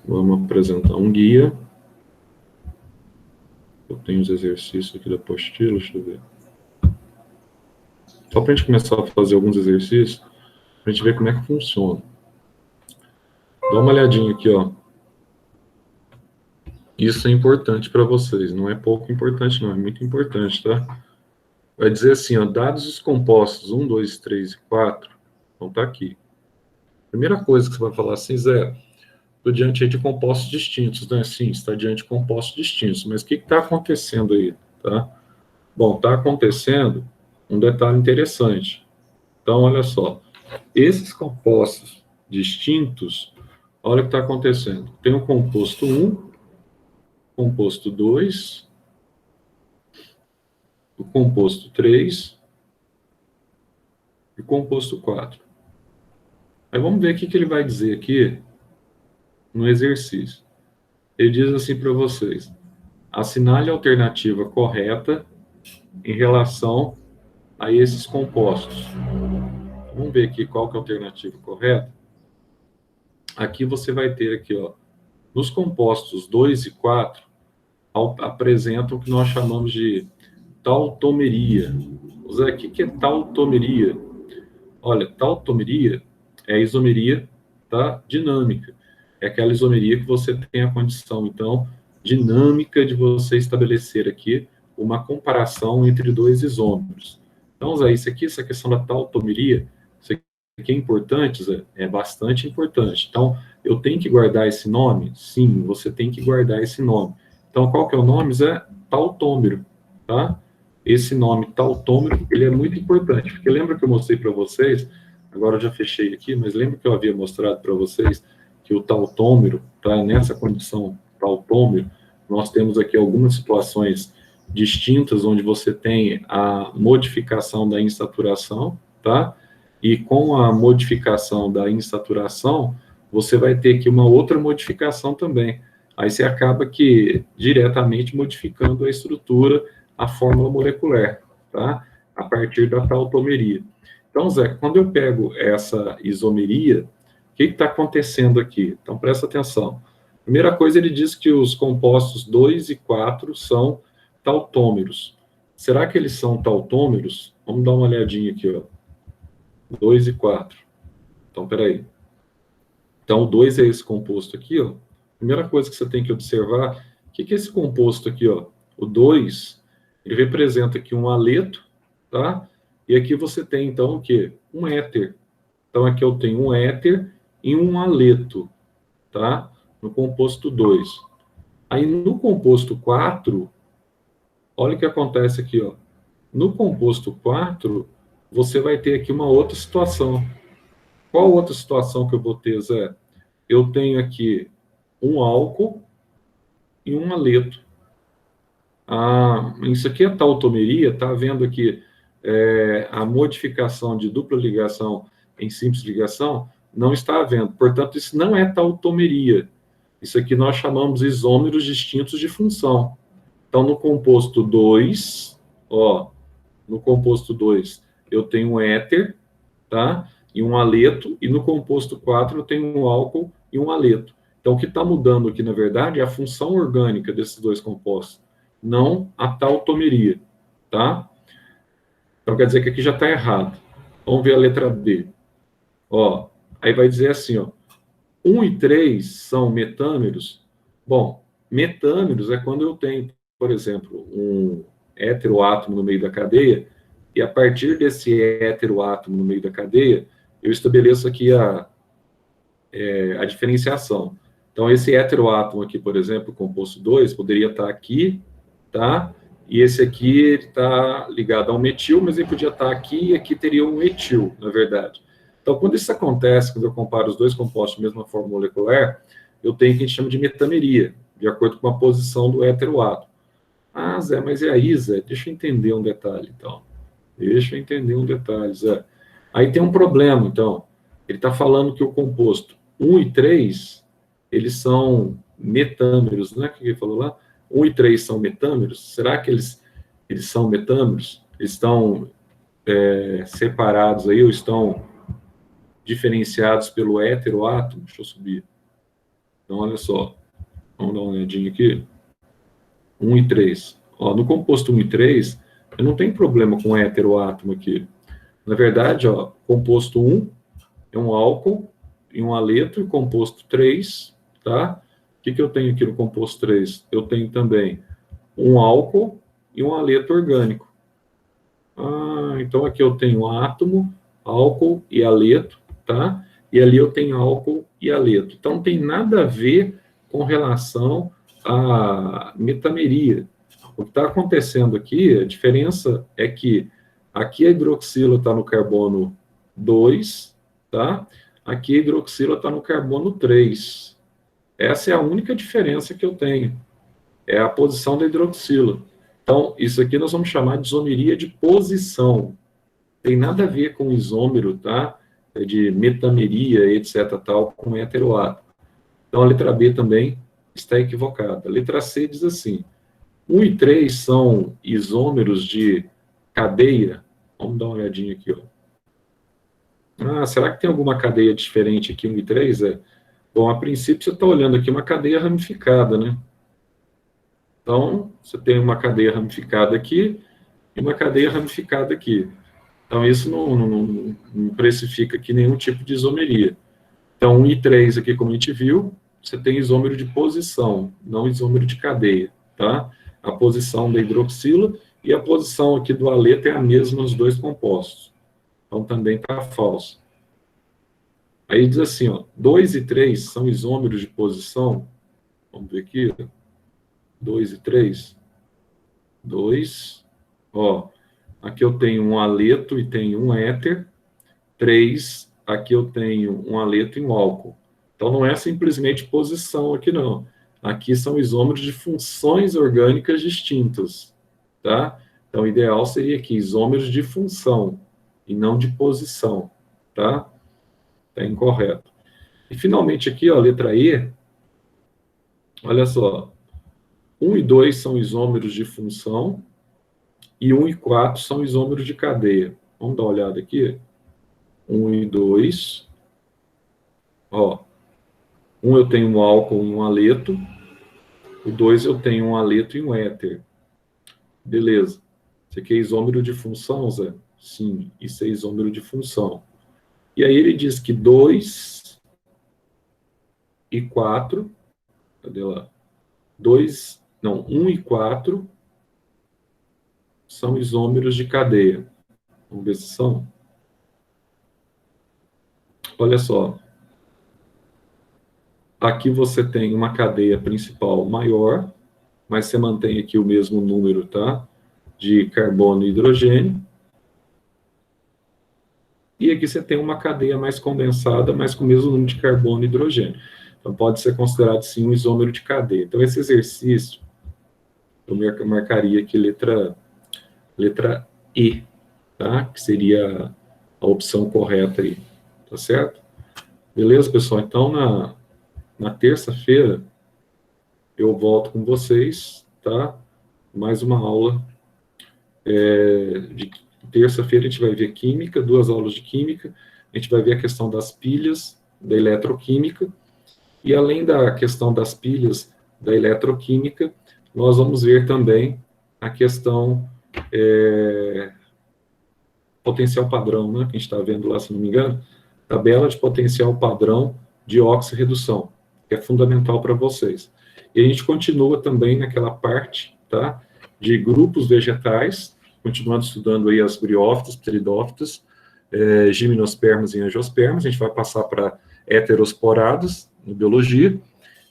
Vamos apresentar um guia. Eu tenho os exercícios aqui da apostila, deixa eu ver. Só para a gente começar a fazer alguns exercícios, para a gente ver como é que funciona. Dá uma olhadinha aqui, ó. Isso é importante para vocês, não é pouco importante, não, é muito importante, tá? Vai dizer assim, ó, dados os compostos 1, 2, 3 e 4, vão estar aqui. Primeira coisa que você vai falar assim, Zé, estou diante aí de compostos distintos, né? Sim, está diante de compostos distintos, mas o que está acontecendo aí, tá? Bom, está acontecendo um detalhe interessante. Então, olha só, esses compostos distintos, olha o que está acontecendo. Tem o composto 1, composto 2, o composto 3 e o composto 4. Aí vamos ver o que ele vai dizer aqui no exercício. Ele diz assim para vocês: assinale a alternativa correta em relação a esses compostos. Vamos ver aqui qual que é a alternativa correta. Aqui você vai ter aqui, ó, nos compostos 2 e 4, apresentam o que nós chamamos de tautomeria. Zé, o que é tautomeria? Olha, tautomeria é a isomeria, tá, dinâmica. É aquela isomeria que você tem a condição, então, dinâmica de você estabelecer aqui uma comparação entre dois isômeros. Então, Zé, isso aqui, essa questão da tautomeria, isso aqui é importante, Zé? É bastante importante. Então, eu tenho que guardar esse nome? Sim, você tem que guardar esse nome. Então, qual que é o nome? É tautômero, tá? Esse nome tautômero, ele é muito importante, porque lembra que eu mostrei para vocês, agora eu já fechei aqui, mas lembra que eu havia mostrado para vocês que o tautômero, tá? Nessa condição tautômero, nós temos aqui algumas situações distintas, onde você tem a modificação da insaturação, tá? E com a modificação da insaturação, você vai ter aqui uma outra modificação também. Aí você acaba que diretamente modificando a estrutura, a fórmula molecular, tá? A partir da tautomeria. Então, Zé, quando eu pego essa isomeria, o que está acontecendo aqui? Então, presta atenção. Primeira coisa, ele diz que os compostos 2 e 4 são tautômeros. Será que eles são tautômeros? Vamos dar uma olhadinha aqui, ó. 2 e 4. Então, peraí. Então, o 2 é esse composto aqui, ó. Primeira coisa que você tem que observar, o que é esse composto aqui, ó? O 2, ele representa aqui um aleto, tá? E aqui você tem, então, o quê? Um éter. Então, aqui eu tenho um éter e um aleto, tá? No composto 2. Aí, no composto 4, olha o que acontece aqui, ó. No composto 4, você vai ter aqui uma outra situação. Qual outra situação que eu vou ter, Zé? Eu tenho aqui um álcool e um aleto. Isso aqui é tautomeria, tá vendo aqui a modificação de dupla ligação em simples ligação? Não está havendo. Portanto, isso não é tautomeria. Isso aqui nós chamamos isômeros distintos de função. Então, no composto 2, ó, no composto 2, eu tenho um éter, tá? E um aleto, e no composto 4 eu tenho um álcool e um aleto. Então, o que está mudando aqui, na verdade, é a função orgânica desses dois compostos, não a tautomeria, tá? Então, quer dizer que aqui já está errado. Vamos ver a letra B. Ó, aí vai dizer assim, ó, 1 e 3 são metâmeros. Bom, metâmeros é quando eu tenho, por exemplo, um heteroátomo no meio da cadeia, e a partir desse heteroátomo no meio da cadeia, eu estabeleço aqui a diferenciação. Então, esse heteroátomo aqui, por exemplo, o composto 2, poderia estar aqui, tá? E esse aqui está ligado a um metil, mas ele podia estar aqui e aqui teria um etil, na verdade. Então, quando isso acontece, quando eu comparo os dois compostos de mesma forma molecular, eu tenho o que a gente chama de metameria, de acordo com a posição do heteroátomo. Ah, Zé, mas é aí, Zé? Deixa eu entender um detalhe, então. Deixa eu entender um detalhe, Zé. Aí tem um problema, então. Ele está falando que o composto 1 e 3, eles são metâmeros, né? O que ele falou lá? 1 e 3 são metâmeros? Será que eles são metâmeros? Eles estão separados aí, ou estão diferenciados pelo heteroátomo? Deixa eu subir. Então, olha só. Vamos dar uma olhadinha aqui. 1 e 3. Ó, no composto 1 e 3, eu não tenho problema com o heteroátomo aqui. Na verdade, ó, composto 1 é um álcool e um aleto, e composto 3, tá? O que eu tenho aqui no composto 3? Eu tenho também um álcool e um aleto orgânico. Então aqui eu tenho átomo, álcool e aleto, tá? E ali eu tenho álcool e aleto. Então não tem nada a ver com relação à metameria. O que está acontecendo aqui, a diferença é que aqui a hidroxila está no carbono 2, tá? Aqui a hidroxila está no carbono 3. Essa é a única diferença que eu tenho. É a posição da hidroxila. Então, isso aqui nós vamos chamar de isomeria de posição. Tem nada a ver com isômero, tá? De metameria, etc., tal, com heteroátomo. Então, a letra B também está equivocada. A letra C diz assim: 1 e 3 são isômeros de cadeia. Vamos dar uma olhadinha aqui, ó. Será que tem alguma cadeia diferente aqui, 1 e 3? Bom, a princípio você está olhando aqui uma cadeia ramificada, né? Então, você tem uma cadeia ramificada aqui e uma cadeia ramificada aqui. Então, isso não precifica aqui nenhum tipo de isomeria. Então, 1 e 3 aqui, como a gente viu, você tem isômero de posição, não isômero de cadeia, tá? A posição da hidroxila e a posição aqui do aleto é a mesma nos dois compostos. Então, também está falso. Aí diz assim, ó, 2 e 3 são isômeros de posição. Vamos ver aqui. 2 e 3. 2. Ó, aqui eu tenho um aleto e tenho um éter. 3, aqui eu tenho um aleto e um álcool. Então, não é simplesmente posição aqui, não. Aqui são isômeros de funções orgânicas distintas, tá? Então, o ideal seria aqui isômeros de função e não de posição, tá? Tá incorreto. E, finalmente, aqui, ó, letra E, olha só, 1 e 2 são isômeros de função e 1 e 4 são isômeros de cadeia. Vamos dar uma olhada aqui. 1 e 2, ó, um eu tenho um álcool e um aleto, o 2 eu tenho um aleto e um éter. Beleza. Isso aqui é isômero de função, Zé? Sim, isso é isômero de função. E aí ele diz que 2 e 4, cadê lá? 2, não, 1 e 4 são isômeros de cadeia. Vamos ver se são. Olha só. Aqui você tem uma cadeia principal maior, mas você mantém aqui o mesmo número, tá? De carbono e hidrogênio. E aqui você tem uma cadeia mais condensada, mas com o mesmo número de carbono e hidrogênio. Então, pode ser considerado, sim, um isômero de cadeia. Então, esse exercício, eu marcaria aqui letra E, tá? Que seria a opção correta aí, tá certo? Beleza, pessoal? Então, na terça-feira, eu volto com vocês, tá? Mais uma aula de terça-feira a gente vai ver química, 2 aulas de química, a gente vai ver a questão das pilhas, da eletroquímica, e além da questão das pilhas, da eletroquímica, nós vamos ver também a questão potencial padrão, né, que a gente está vendo lá, se não me engano, tabela de potencial padrão de oxirredução, que é fundamental para vocês. E a gente continua também naquela parte, tá, de grupos vegetais, continuando estudando aí as briófitas, pteridófitas, gimnospermas e angiospermas, a gente vai passar para heterosporados, em biologia,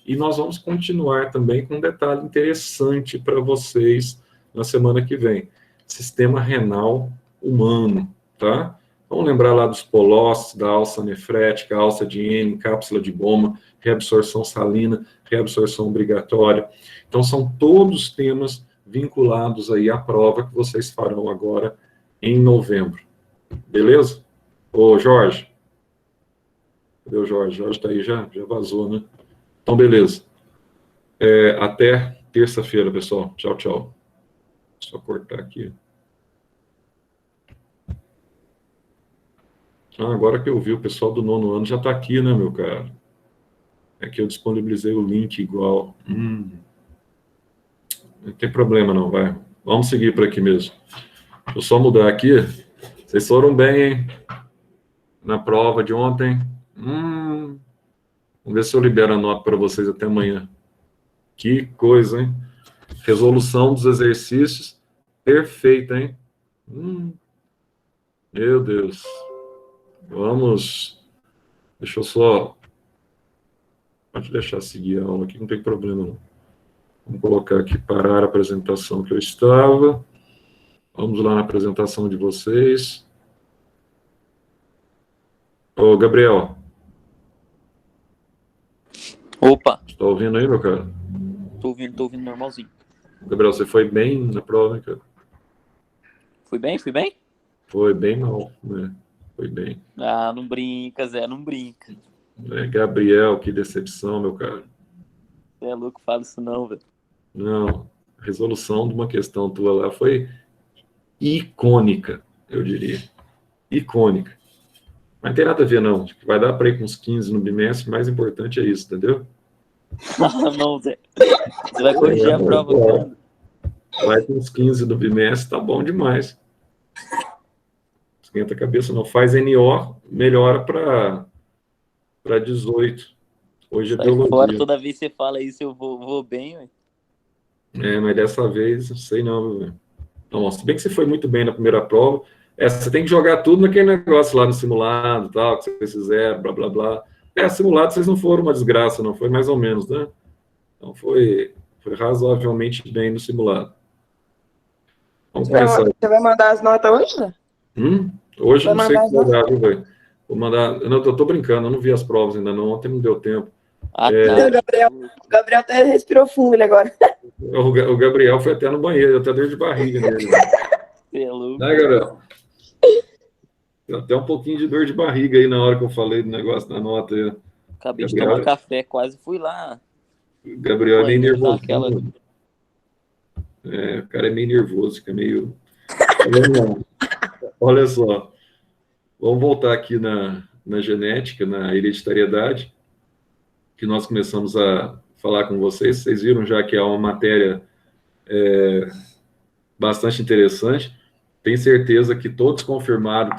e nós vamos continuar também com um detalhe interessante para vocês na semana que vem, sistema renal humano, tá? Vamos lembrar lá dos polócitos, da alça nefrética, alça de Henle, cápsula de Bowman, reabsorção salina, reabsorção obrigatória. Então, são todos temas vinculados aí à prova que vocês farão agora em novembro. Beleza? Ô, Jorge. Cadê o Jorge? Jorge está aí, já vazou, né? Então, beleza. Até terça-feira, pessoal. Tchau, tchau. Só cortar aqui. Agora que eu vi, o pessoal do 9º ano já está aqui, né, meu cara? É que eu disponibilizei o link igual. Não tem problema não, vai. Vamos seguir por aqui mesmo. Deixa eu só mudar aqui. Vocês foram bem, hein? Na prova de ontem. Vamos ver se eu libero a nota para vocês até amanhã. Que coisa, hein? Resolução dos exercícios. Perfeita, hein? Meu Deus. Vamos. Deixa eu só. Pode deixar seguir a aula aqui, não tem problema não. Vamos colocar aqui parar a apresentação que eu estava. Vamos lá na apresentação de vocês. Ô, Gabriel. Opa. Está ouvindo aí, meu cara? Tô ouvindo normalzinho. Gabriel, você foi bem na prova, hein, cara? Fui bem? Foi bem mal, né? Foi bem. Ah, não brinca, Zé, não brinca. Gabriel, que decepção, meu cara. Você é louco, fala isso não, velho. Não, a resolução de uma questão tua lá foi icônica, eu diria. Icônica. Mas não tem nada a ver, não. Vai dar para ir com uns 15 no bimestre, o mais importante é isso, entendeu? Não, Zé. Você vai corrigir a prova quando? Vai com uns 15 no bimestre, tá bom demais. Esquenta a cabeça, não. Faz NO, melhora para 18. Hoje é Sai biologia. fora, toda vez que você fala isso, eu vou bem, ué. Mas dessa vez, não sei não, velho. Não, se bem que você foi muito bem na primeira prova, Você tem que jogar tudo naquele negócio lá no simulado, tal, que vocês fizeram, blá, blá, blá. Simulado vocês não foram uma desgraça, não. Foi mais ou menos, né? Então, foi razoavelmente bem no simulado. Vamos começar. Você vai mandar as notas hoje, né? Hoje vai não sei mandar o que vai dar, viu, velho? Vou mandar... Não, eu tô brincando, eu não vi as provas ainda não. Ontem não deu tempo. Tá. O Gabriel até respirou fundo ele agora. O Gabriel foi até no banheiro, até dor de barriga nele. Né, Gabriel? Deu até um pouquinho de dor de barriga aí na hora que eu falei do negócio da nota aí. Acabei de tomar café, quase fui lá. O Gabriel é meio nervoso. Aquela... O cara é meio nervoso, fica meio... Olha só. Vamos voltar aqui na genética, na hereditariedade, que nós começamos a falar com vocês. Vocês viram já que é uma matéria bastante interessante. Tenho certeza que todos confirmaram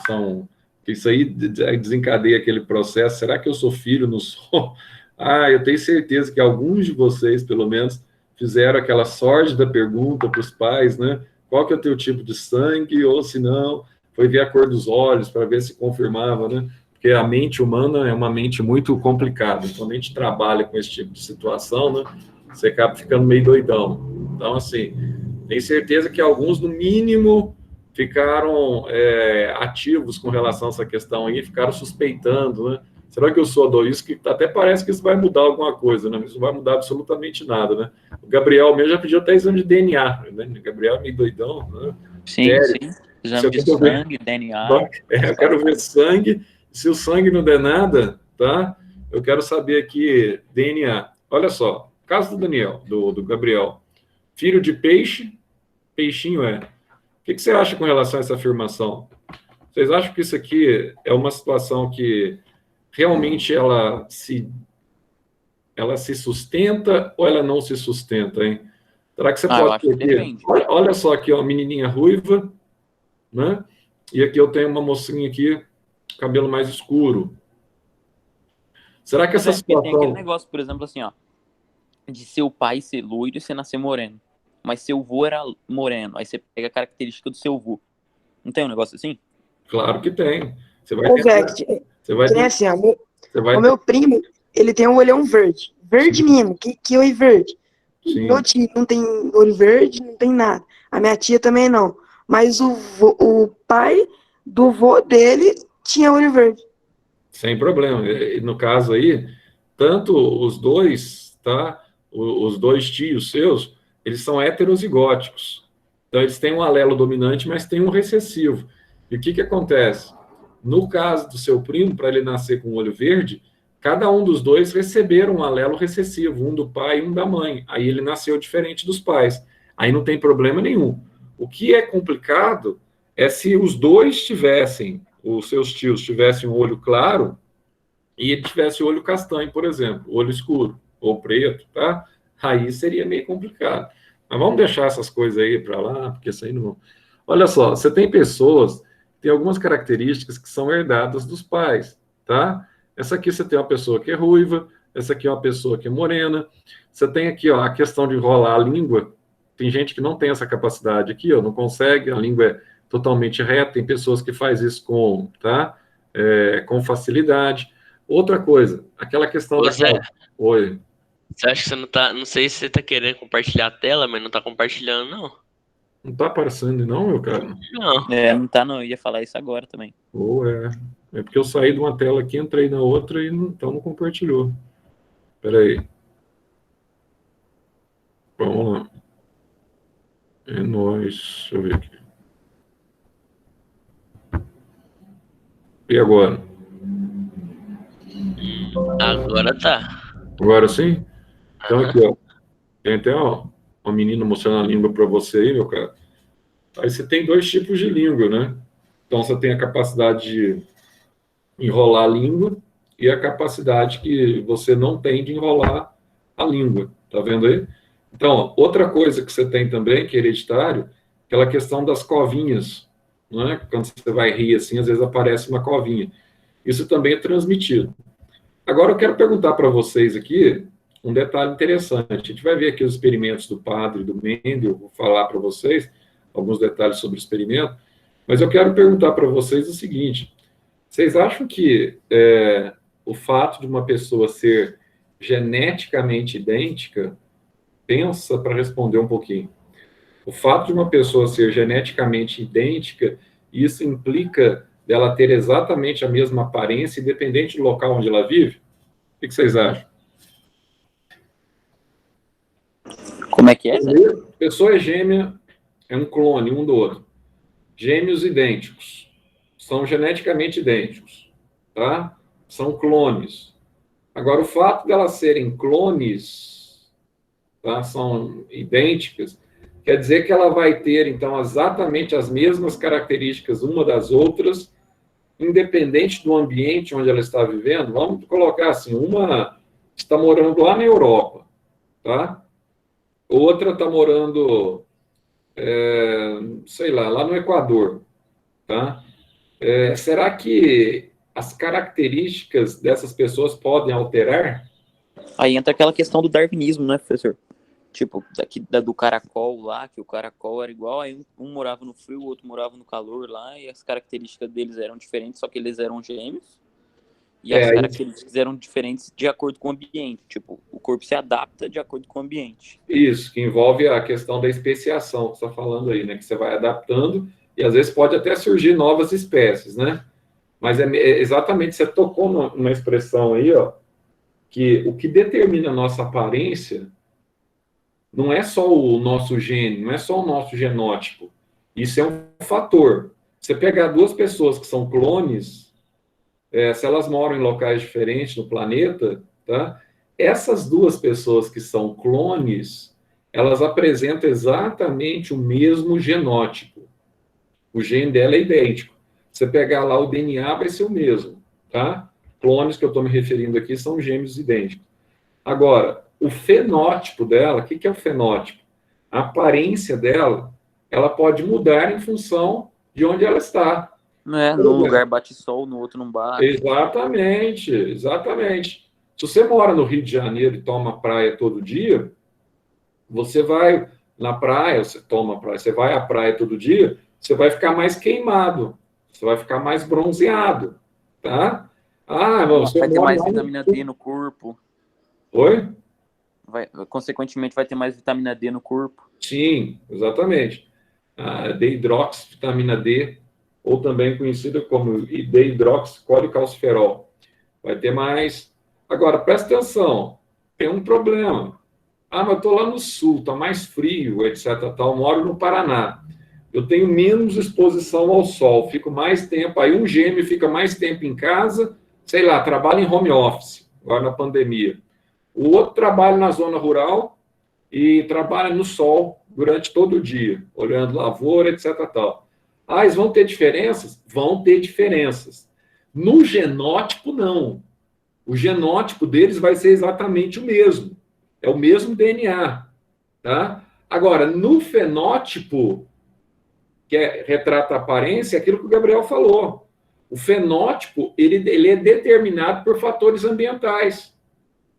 que isso aí desencadeia aquele processo. Será que eu sou filho? Não sou? Eu tenho certeza que alguns de vocês, pelo menos, fizeram aquela sórdida pergunta para os pais, né? Qual que é o teu tipo de sangue? Ou se não, foi ver a cor dos olhos para ver se confirmava, né? Porque a mente humana é uma mente muito complicada. Quando a gente trabalha com esse tipo de situação, né? Você acaba ficando meio doidão. Então, assim, tenho certeza que alguns, no mínimo, ficaram ativos com relação a essa questão aí, ficaram suspeitando, né? Será que eu sou doido? Isso que até parece que isso vai mudar alguma coisa, né? Isso não vai mudar absolutamente nada, né? O Gabriel mesmo já pediu até exame de DNA, né? O Gabriel é meio doidão, né? Sim. Exame de sangue, DNA. Eu quero ver sangue. Se o sangue não der nada, tá? Eu quero saber aqui DNA. Olha só, caso do Daniel, do Gabriel. Filho de peixe, peixinho é. O que você acha com relação a essa afirmação? Vocês acham que isso aqui é uma situação que realmente ela se sustenta ou ela não se sustenta, hein? Será que você pode ter aqui? Olha só aqui, ó, uma menininha ruiva, né? E aqui eu tenho uma mocinha aqui, cabelo mais escuro. Será que essa situação... Tem aquele negócio, por exemplo, assim, ó, de seu pai ser loiro e você nascer moreno. Mas seu avô era moreno. Aí você pega a característica do seu avô. Não tem um negócio assim? Claro que tem. Você vai assim, o meu primo, ele tem um olhão verde. Verde mesmo, que olho verde. Sim. Meu tio não tem olho verde, não tem nada. A minha tia também não. Mas o pai do vô dele tinha olho verde. Sem problema. No caso aí, tanto os dois, tá? Os dois tios seus, eles são heterozigóticos. Então, eles têm um alelo dominante, mas tem um recessivo. E o que acontece? No caso do seu primo, para ele nascer com olho verde, cada um dos dois receberam um alelo recessivo, um do pai e um da mãe. Aí ele nasceu diferente dos pais. Aí não tem problema nenhum. O que é complicado é se os dois os seus tios tivessem um olho claro e ele tivesse olho castanho, por exemplo, olho escuro ou preto, tá? Aí seria meio complicado. Mas vamos deixar essas coisas aí para lá, porque isso aí não... Olha só, você tem pessoas, tem algumas características que são herdadas dos pais, tá? Essa aqui você tem uma pessoa que é ruiva, essa aqui é uma pessoa que é morena. Você tem aqui, ó, a questão de enrolar a língua. Tem gente que não tem essa capacidade aqui, ó, não consegue, a língua é totalmente reta. Tem pessoas que fazem isso com facilidade. Outra coisa, aquela questão da... Oi. Você acha que você não tá... Não sei se você tá querendo compartilhar a tela, mas não tá compartilhando, não. Não tá aparecendo, não, meu cara? Não. Não tá, não. Eu ia falar isso agora também. É porque eu saí de uma tela aqui, entrei na outra e então não compartilhou. Espera aí. Vamos lá. É nóis. Deixa eu ver aqui. E agora? Agora tá. Agora sim? Então aqui, ó. Tem até uma menina mostrando a língua para você aí, meu cara. Aí você tem dois tipos de língua, né? Então você tem a capacidade de enrolar a língua e a capacidade que você não tem de enrolar a língua. Tá vendo aí? Então, outra coisa que você tem também, que é hereditário, aquela questão das covinhas, né? Quando você vai rir assim, às vezes aparece uma covinha. Isso também é transmitido. Agora eu quero perguntar para vocês aqui um detalhe interessante. A gente vai ver aqui os experimentos do padre, do Mendel, vou falar para vocês alguns detalhes sobre o experimento. Mas eu quero perguntar para vocês o seguinte: vocês acham que o fato de uma pessoa ser geneticamente idêntica, pensa para responder um pouquinho. O fato de uma pessoa ser geneticamente idêntica, isso implica dela ter exatamente a mesma aparência, independente do local onde ela vive? O que vocês acham? Como é que é, Zé? Pessoa é gêmea, é um clone um do outro. Gêmeos idênticos. São geneticamente idênticos. Tá? São clones. Agora, o fato delas serem clones, tá? São idênticas, quer dizer que ela vai ter, então, exatamente as mesmas características uma das outras, independente do ambiente onde ela está vivendo. Vamos colocar assim, uma está morando lá na Europa, tá? Outra está morando, sei lá no Equador, tá? Será que as características dessas pessoas podem alterar? Aí entra aquela questão do darwinismo, né, professor? Tipo, do caracol lá, que o caracol era igual, aí um morava no frio, o outro morava no calor lá, e as características deles eram diferentes, só que eles eram gêmeos. E as características eram diferentes de acordo com o ambiente. Tipo, o corpo se adapta de acordo com o ambiente. Isso, que envolve a questão da especiação que você está falando aí, né? Que você vai adaptando e às vezes pode até surgir novas espécies, né? Mas exatamente, você tocou numa expressão aí, ó, que o que determina a nossa aparência não é só o nosso gene, não é só o nosso genótipo. Isso é um fator. Você pegar duas pessoas que são clones, se elas moram em locais diferentes no planeta, tá? Essas duas pessoas que são clones, elas apresentam exatamente o mesmo genótipo. O gene dela é idêntico. Você pegar lá o DNA, vai ser o mesmo, tá? Clones que eu estou me referindo aqui são gêmeos idênticos. Agora, o fenótipo dela, o que é o fenótipo? A aparência dela, ela pode mudar em função de onde ela está. Num lugar bate sol, no outro não bate. Exatamente, exatamente. Se você mora no Rio de Janeiro e toma praia todo dia, você vai na praia, você vai à praia todo dia, você vai ficar mais queimado, você vai ficar mais bronzeado, tá? Vai ter mais vitamina D no corpo. Oi? Consequentemente, vai ter mais vitamina D no corpo. Sim, exatamente. Deidroxivitamina D, ou também conhecida como deidroxicolecalciferol. Vai ter mais. Agora, presta atenção, tem um problema. Mas eu estou lá no sul, está mais frio, etc. Tal. Moro no Paraná. Eu tenho menos exposição ao sol, fico mais tempo. Aí um gêmeo fica mais tempo em casa, sei lá, trabalha em home office, agora na pandemia. O outro trabalha na zona rural e trabalha no sol durante todo o dia, olhando lavoura, etc. Tal. Eles vão ter diferenças? Vão ter diferenças. No genótipo, não. O genótipo deles vai ser exatamente o mesmo. É o mesmo DNA. Tá? Agora, no fenótipo, que retrata a aparência, é aquilo que o Gabriel falou. O fenótipo, ele é determinado por fatores ambientais.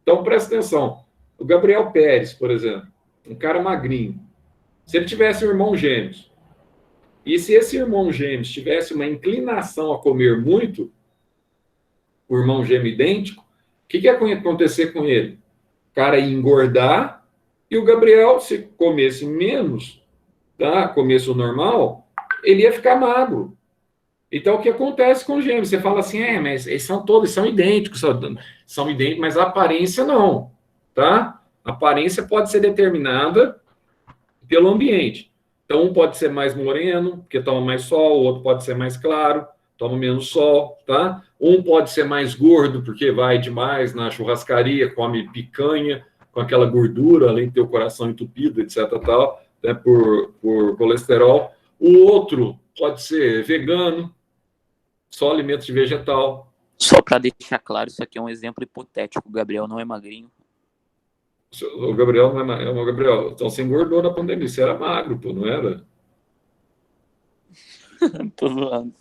Então, presta atenção. O Gabriel Pérez, por exemplo, um cara magrinho. Se ele tivesse um irmão gêmeos, e se esse irmão gêmeos tivesse uma inclinação a comer muito, o irmão gêmeo idêntico, o que ia acontecer com ele? O cara ia engordar, e o Gabriel, se comesse menos, tá? Comesse o normal, ele ia ficar magro. Então, o que acontece com os gêmeos? Você fala assim, mas eles são idênticos, são idênticos, mas a aparência não, tá? A aparência pode ser determinada pelo ambiente. Então, um pode ser mais moreno, porque toma mais sol, o outro pode ser mais claro, toma menos sol, tá? Um pode ser mais gordo, porque vai demais na churrascaria, come picanha, com aquela gordura, além de ter o coração entupido, etc, tal, né, por colesterol. O outro pode ser vegano, só alimentos de vegetal. Só para deixar claro, isso aqui é um exemplo hipotético. O Gabriel não é magrinho. O Gabriel não é o Gabriel. Então você engordou na pandemia. Você era magro, pô, não era? Tô zoando.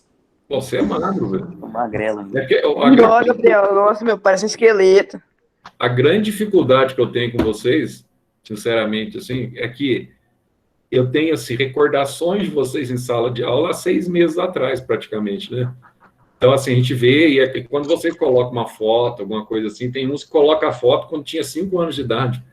Você é magro, velho. Magrelo. Olha, Gabriel, nossa, parece um esqueleto. A grande dificuldade que eu tenho com vocês, sinceramente, assim, é que eu tenho, assim, recordações de vocês em sala de aula há 6 meses atrás, praticamente, né? Então, assim, a gente vê, e quando você coloca uma foto, alguma coisa assim, tem uns que colocam a foto quando tinha 5 anos de idade.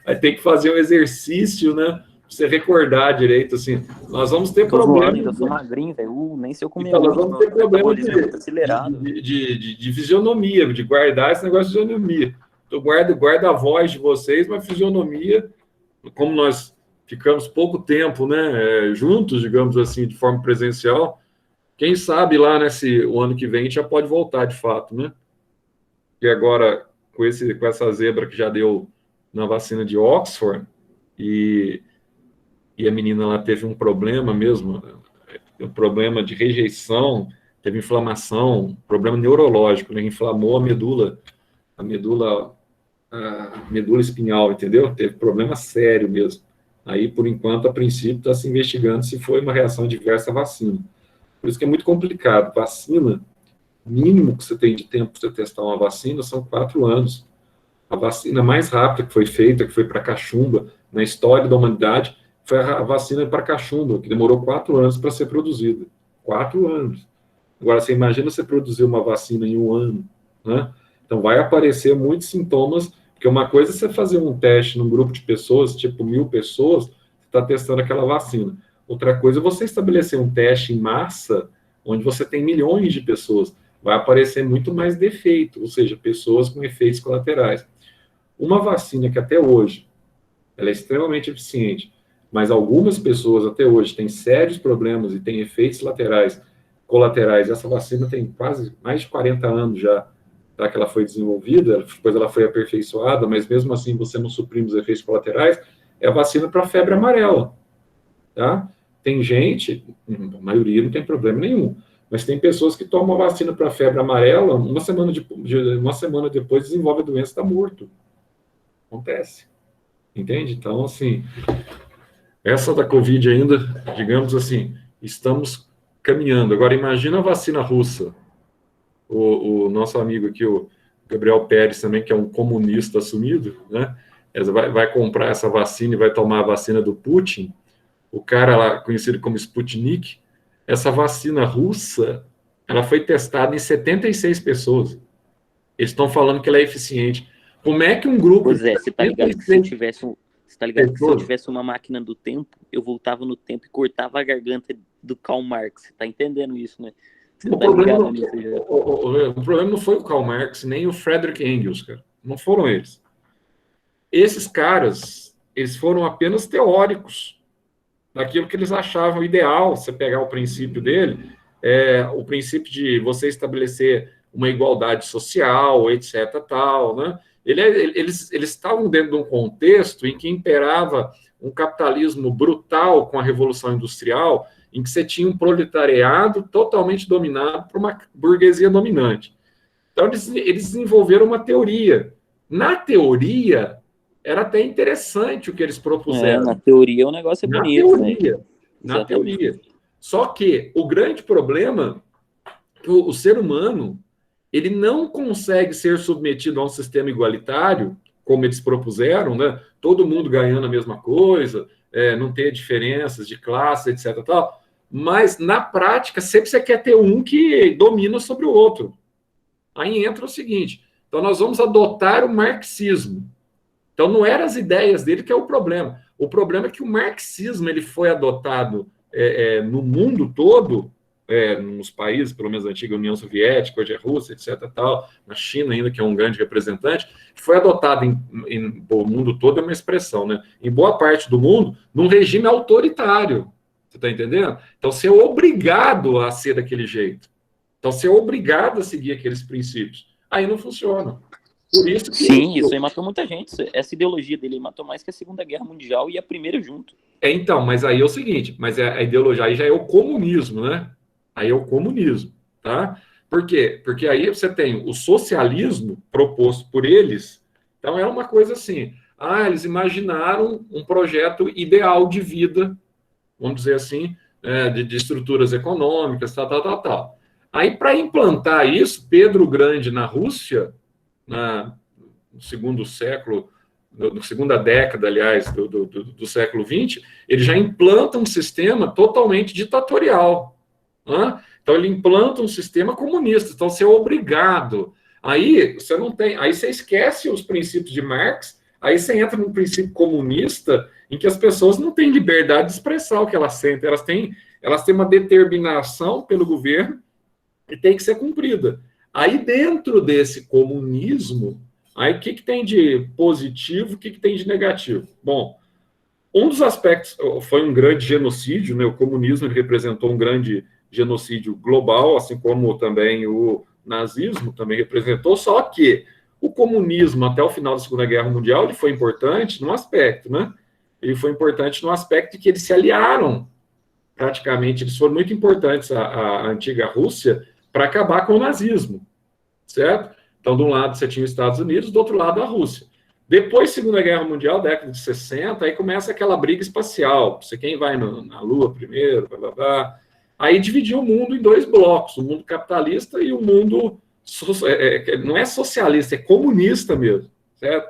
Aí tem que fazer um exercício, né? Pra você recordar direito, assim. Nós vamos ter Tô zoando, problemas. ainda sou magrinho, velho. Nem se eu comer Então, nós muito, vamos meu ter problemas metabolismo é muito acelerado. de fisionomia, de guardar esse negócio de fisionomia. Eu guardo a voz de vocês, mas fisionomia, como nós ficamos pouco tempo, né, juntos, digamos assim, de forma presencial, quem sabe lá o ano que vem a gente já pode voltar de fato, né? E agora, com essa zebra que já deu na vacina de Oxford, e, e a menina lá teve um problema mesmo, um problema de rejeição, teve inflamação, problema neurológico, né? Inflamou a medula espinhal, entendeu? Teve problema sério mesmo. Aí, por enquanto, a princípio, está se investigando se foi uma reação adversa à vacina. Por isso que é muito complicado. Vacina, mínimo que você tem de tempo para você testar uma vacina são 4 anos. A vacina mais rápida que foi feita, que foi para cachumba, na história da humanidade, foi a vacina para cachumba, que demorou 4 anos para ser produzida. 4 anos. Agora, você imagina você produzir uma vacina em 1 ano, né? Então, vai aparecer muitos sintomas, porque uma coisa é você fazer um teste num grupo de pessoas, tipo 1.000 pessoas, você está testando aquela vacina. Outra coisa é você estabelecer um teste em massa, onde você tem milhões de pessoas. Vai aparecer muito mais defeito, ou seja, pessoas com efeitos colaterais. Uma vacina que até hoje, ela é extremamente eficiente, mas algumas pessoas até hoje têm sérios problemas e têm efeitos colaterais. Essa vacina tem quase mais de 40 anos já, tá, que ela foi desenvolvida, depois ela foi aperfeiçoada, mas mesmo assim você não suprime os efeitos colaterais, é a vacina para febre amarela, tá? Tem gente, a maioria não tem problema nenhum, mas tem pessoas que tomam a vacina para febre amarela, uma semana depois desenvolve a doença e está morto. Acontece. Entende? Então, assim, essa da Covid ainda, digamos assim, estamos caminhando. Agora, imagina a vacina russa. O nosso amigo aqui, o Gabriel Pérez, também, que é um comunista assumido, né? Vai comprar essa vacina e vai tomar a vacina do Putin. O cara lá, conhecido como Sputnik, essa vacina russa, ela foi testada em 76 pessoas. Eles estão falando que ela é eficiente. Como é que um grupo Pois é, de você tá ligado que se eu 76 tivesse você tá ligado que se eu pessoas, tivesse uma máquina do tempo, eu voltava no tempo e cortava a garganta do Karl Marx. Você tá entendendo isso, né? Você o tá problema, ligado nisso já. o problema não foi o Karl Marx, nem o Friedrich Engels, cara. Não foram eles. Esses caras, eles foram apenas teóricos daquilo que eles achavam ideal. Você pegar o princípio dele, o princípio de você estabelecer uma igualdade social, etc, tal, né? Eles estavam dentro de um contexto em que imperava um capitalismo brutal com a Revolução Industrial, em que você tinha um proletariado totalmente dominado por uma burguesia dominante. Então, eles desenvolveram uma teoria. Na teoria, era até interessante o que eles propuseram. Na teoria o negócio é bonito, né? Na teoria. Só que o grande problema é que o ser humano, ele não consegue ser submetido a um sistema igualitário, como eles propuseram, né? Todo mundo ganhando a mesma coisa, não ter diferenças de classe, etc. Tal. Mas, na prática, sempre você quer ter um que domina sobre o outro. Aí entra o seguinte, então nós vamos adotar o marxismo. Então não eram as ideias dele que é o problema. O problema é que o marxismo ele foi adotado no mundo todo, nos países, pelo menos a antiga União Soviética, hoje é Rússia, etc. Tal, na China ainda, que é um grande representante, foi adotado no mundo todo, é uma expressão, né? Em boa parte do mundo, num regime autoritário. Você está entendendo? Então você é obrigado a ser daquele jeito. Então você é obrigado a seguir aqueles princípios. Aí não funciona. Por isso que sim, isso aí matou muita gente. Essa ideologia dele matou mais que a Segunda Guerra Mundial e a Primeira junto. Então, mas aí é o seguinte, mas a ideologia aí já é o comunismo, né? Aí é o comunismo, tá? Por quê? Porque aí você tem o socialismo proposto por eles. Então é uma coisa assim, eles imaginaram um projeto ideal de vida, vamos dizer assim, de estruturas econômicas, tal. Aí, para implantar isso, Pedro o Grande na Rússia, no segundo século na segunda década, aliás, do século XX, ele já implanta um sistema totalmente ditatorial. Né? Então, ele implanta um sistema comunista. Então, você é obrigado. Aí você não tem. Aí você esquece os princípios de Marx, aí você entra num princípio comunista em que as pessoas não têm liberdade de expressar o que elas sentem. Elas têm uma determinação pelo governo e tem que ser cumprida. Aí, dentro desse comunismo, aí o que tem de positivo, o que tem de negativo? Bom, um dos aspectos foi um grande genocídio, né? O comunismo representou um grande genocídio global, assim como também o nazismo também representou, só que o comunismo, até o final da Segunda Guerra Mundial, ele foi importante num aspecto, né? Ele foi importante no aspecto de que eles se aliaram, praticamente, eles foram muito importantes, a antiga Rússia, para acabar com o nazismo, certo? Então, de um lado você tinha os Estados Unidos, do outro lado a Rússia. Depois, Segunda Guerra Mundial, década de 60, aí começa aquela briga espacial, você quem vai na Lua primeiro, blá, blá, blá. Aí dividiu o mundo em dois blocos, o mundo capitalista e o mundo, não é socialista, é comunista mesmo, certo?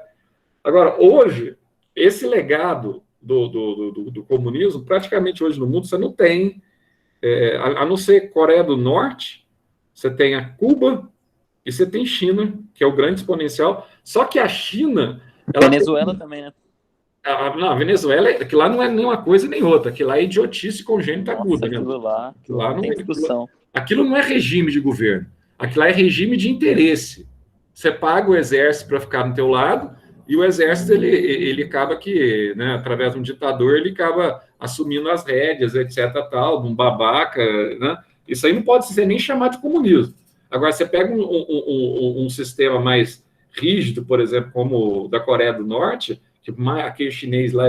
Agora, hoje, esse legado do comunismo, praticamente hoje no mundo, você não tem, a não ser Coreia do Norte, você tem a Cuba e você tem China, que é o grande exponencial, só que a China... Venezuela também, né? Não, a Venezuela, aquilo lá não é nem uma coisa nem outra, aquilo lá é idiotice congênita aguda. Aquilo lá não tem discussão. Aquilo não é regime de governo, aquilo lá é regime de interesse. Você paga o exército para ficar no teu lado, e o exército, ele acaba que, né, através de um ditador, ele acaba assumindo as rédeas, etc, tal, de um babaca, né? Isso aí não pode ser nem chamado de comunismo. Agora, você pega um sistema mais rígido, por exemplo, como o da Coreia do Norte, tipo, aquele chinês lá,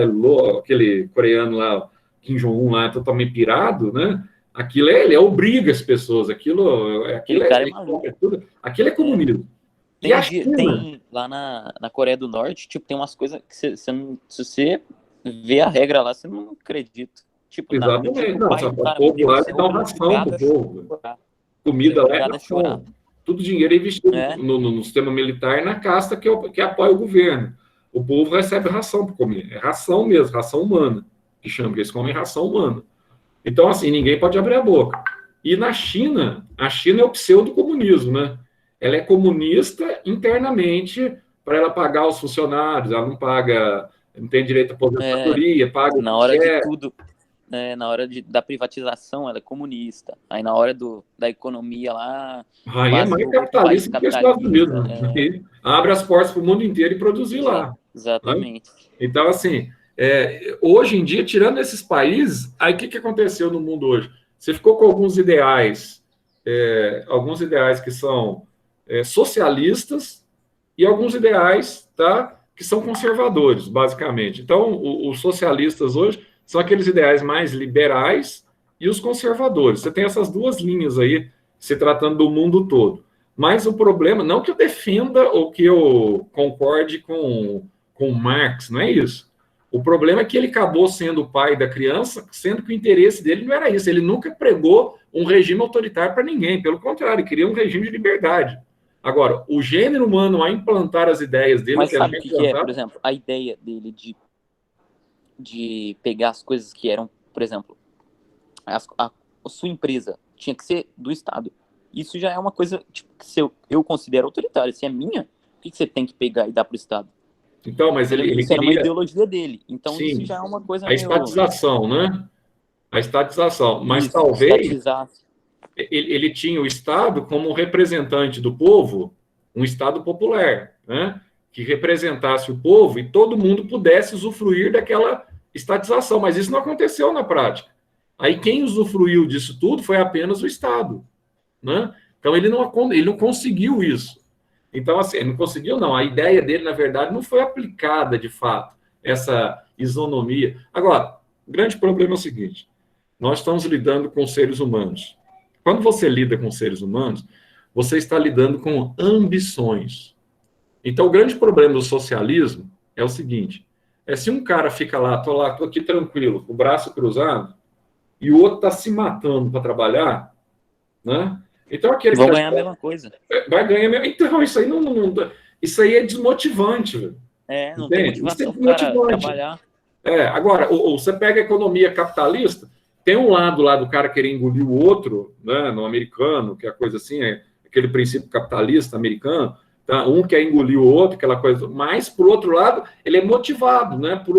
aquele coreano lá, Kim Jong-un lá, totalmente pirado, né? Aquilo ele obriga as pessoas, aquilo é tudo, aquilo é comunismo. Tem lá na Coreia do Norte, tipo, tem umas coisas que você não, se você vê a regra lá, você não acredita. Tipo, exatamente. Não, o povo lá dá uma ração pro povo. Comida lá é ração. Tudo dinheiro é investido no sistema militar e na casta que apoia o governo. O povo recebe ração para comer. É ração mesmo, ração humana, que chama, que eles comem ração humana. Então, assim, ninguém pode abrir a boca. E na China, a China é o pseudo-comunismo, né? Ela é comunista internamente para ela pagar os funcionários, ela não paga, não tem direito à aposentadoria, paga na hora de tudo. Na hora da privatização, ela é comunista. Aí na hora da economia lá... Aí é mais capitalista que os Estados Unidos. Né? Abre as portas para o mundo inteiro e produzir lá. Exatamente. Né? Então, assim, hoje em dia, tirando esses países, aí o que aconteceu no mundo hoje? Você ficou com alguns ideais que são socialistas e alguns ideais, tá, que são conservadores, basicamente. Então, os socialistas hoje são aqueles ideais mais liberais e os conservadores. Você tem essas duas linhas aí, se tratando do mundo todo. Mas o problema, não que eu defenda ou que eu concorde com Marx, não é isso. O problema é que ele acabou sendo o pai da criança, sendo que o interesse dele não era isso. Ele nunca pregou um regime autoritário para ninguém. Pelo contrário, ele queria um regime de liberdade. Agora, o gênero humano, a implantar as ideias dele... Mas sabe o que é, por exemplo, a ideia dele de pegar as coisas que eram, por exemplo, a sua empresa tinha que ser do Estado. Isso já é uma coisa tipo, que eu considero autoritária. Se é minha, por que você tem que pegar e dar para o Estado? Então, mas ele isso queria... era uma ideologia dele. Então, sim, isso já é uma coisa a estatização, né? A estatização. Mas isso, talvez ele tinha o Estado como representante do povo, um Estado popular, né? Que representasse o povo e todo mundo pudesse usufruir daquela estatização, mas isso não aconteceu na prática. Aí quem usufruiu disso tudo foi apenas o Estado, né? Então ele não conseguiu isso. Então, assim, ele não conseguiu, não. A ideia dele, na verdade, não foi aplicada de fato, essa isonomia. Agora, o grande problema é o seguinte: nós estamos lidando com seres humanos. Quando você lida com seres humanos, você está lidando com ambições. Então, o grande problema do socialismo é o seguinte: se um cara fica lá, tô aqui tranquilo, com o braço cruzado, e o outro está se matando para trabalhar, né? Então, aquele vão ganhar a mesma coisa. Vai ganhar a mesma... Então, isso aí isso aí é desmotivante, velho. Não tem Entende? Isso é motivação pro cara motivante. trabalhar. Agora, você pega a economia capitalista, tem um lado lá do cara querer engolir o outro, né, no americano, que é a coisa assim, aquele princípio capitalista americano, tá? Um quer engolir o outro, aquela coisa, mas, por outro lado, ele é motivado, né, por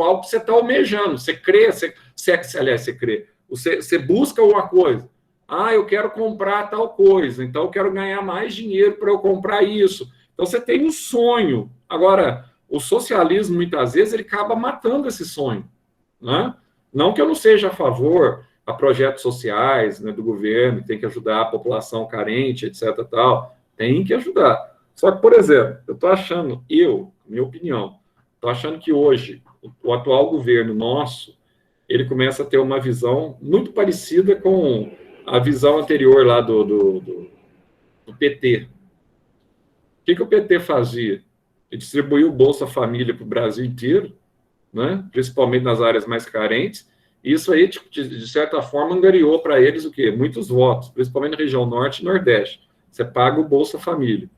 algo que você está almejando, você crê, aliás, você crê, você busca uma coisa, eu quero comprar tal coisa, então eu quero ganhar mais dinheiro para eu comprar isso, então você tem um sonho. Agora, o socialismo, muitas vezes, ele acaba matando esse sonho, né? Não que eu não seja a favor a projetos sociais, né, do governo, que tem que ajudar a população carente, etc. Tal, tem que ajudar. Só que, por exemplo, eu estou achando, minha opinião, estou achando que hoje o atual governo nosso, ele começa a ter uma visão muito parecida com a visão anterior lá do PT. O que o PT fazia? Ele distribuiu o Bolsa Família para o Brasil inteiro, né? Principalmente nas áreas mais carentes, e isso aí, de certa forma, angariou para eles o quê? Muitos votos, principalmente na região norte e nordeste. Você paga o Bolsa Família.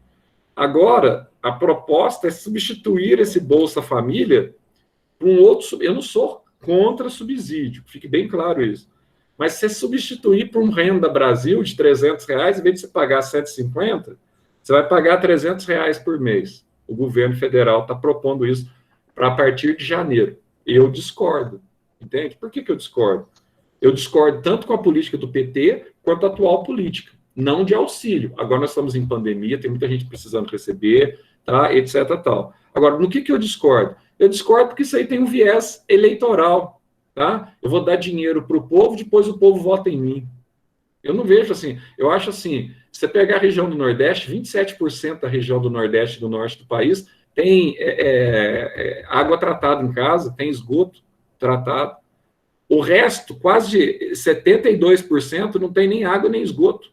Agora, a proposta é substituir esse Bolsa Família por um outro. Eu não sou contra subsídio, fique bem claro isso. Mas se você substituir por um Renda Brasil de R$300, em vez de você pagar 150, você vai pagar R$300 por mês. O governo federal está propondo isso para a partir de janeiro. Eu discordo, entende? Por que eu discordo? Eu discordo tanto com a política do PT quanto a atual política, não de auxílio. Agora nós estamos em pandemia, tem muita gente precisando receber, tá, etc. Tal. Agora, no que eu discordo? Eu discordo porque isso aí tem um viés eleitoral, tá? Eu vou dar dinheiro para o povo, depois o povo vota em mim. Eu não vejo assim. Eu acho assim, se você pegar a região do Nordeste, 27% da região do Nordeste e do Norte do país tem água tratada em casa, tem esgoto tratado. O resto, quase 72%, não tem nem água nem esgoto.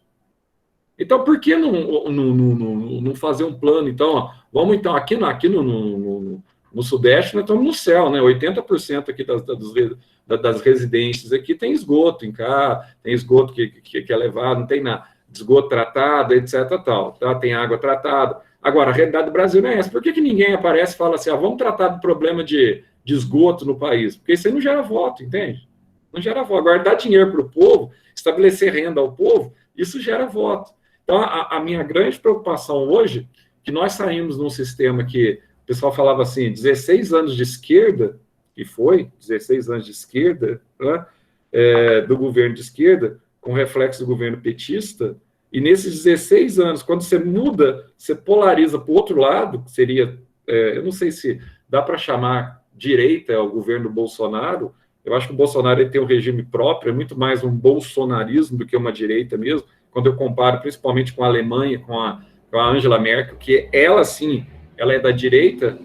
Então, por que não fazer um plano? Então, vamos então, aqui no Sudeste, nós estamos no céu, né? 80% aqui das residências aqui tem esgoto em casa, tem esgoto que é levado, não tem nada, esgoto tratado, etc. Tal, tá? Tem água tratada. Agora, a realidade do Brasil não é essa. Por que ninguém aparece e fala assim, vamos tratar do problema de esgoto no país? Porque isso aí não gera voto, entende? Não gera voto. Agora, dar dinheiro para o povo, estabelecer renda ao povo, isso gera voto. Então, a minha grande preocupação hoje, que nós saímos num sistema que o pessoal falava assim, 16 anos de esquerda, e foi 16 anos de esquerda, né, do governo de esquerda, com reflexo do governo petista, e nesses 16 anos, quando você muda, você polariza para o outro lado, que seria, eu não sei se dá para chamar direita o governo Bolsonaro, eu acho que o Bolsonaro ele tem um regime próprio, é muito mais um bolsonarismo do que uma direita mesmo, quando eu comparo principalmente com a Alemanha, com a Angela Merkel, que ela, sim, ela é da direita,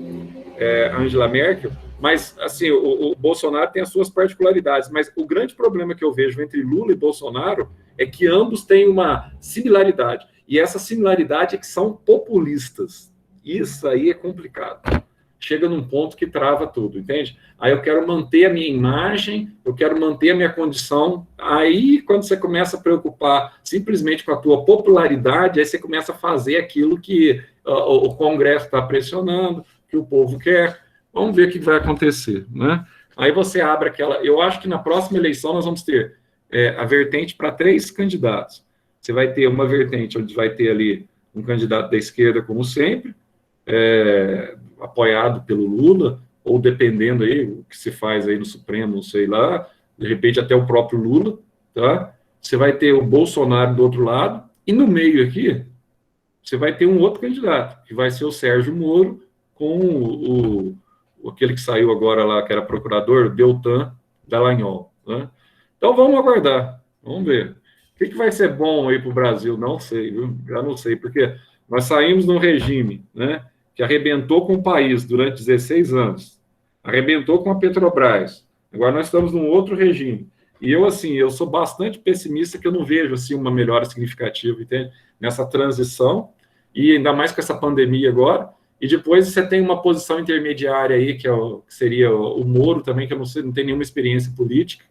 Angela Merkel, mas, assim, o Bolsonaro tem as suas particularidades, mas o grande problema que eu vejo entre Lula e Bolsonaro é que ambos têm uma similaridade, e essa similaridade é que são populistas. Isso aí é complicado. Chega num ponto que trava tudo, entende? Aí eu quero manter a minha imagem, eu quero manter a minha condição. Aí, quando você começa a preocupar simplesmente com a tua popularidade, aí você começa a fazer aquilo que o Congresso está pressionando, que o povo quer. Vamos ver o que vai acontecer, né? Aí você abre aquela... Eu acho que na próxima eleição nós vamos ter a vertente para 3 candidatos. Você vai ter uma vertente onde vai ter ali um candidato da esquerda, como sempre, apoiado pelo Lula, ou dependendo aí o que se faz aí no Supremo, não sei lá, de repente até o próprio Lula, tá? Você vai ter o Bolsonaro do outro lado, e no meio aqui, você vai ter um outro candidato, que vai ser o Sérgio Moro, com aquele que saiu agora lá, que era procurador, Deltan Dallagnol, né? Então vamos aguardar, vamos ver. O que vai ser bom aí para o Brasil? Não sei, viu? Já não sei, porque nós saímos num regime, né, que arrebentou com o país durante 16 anos, arrebentou com a Petrobras, agora nós estamos num outro regime, e eu, assim, eu sou bastante pessimista que eu não vejo, assim, uma melhora significativa, entende? Nessa transição, e ainda mais com essa pandemia agora, e depois você tem uma posição intermediária aí, que seria o Moro também, que eu não sei, não tem nenhuma experiência política,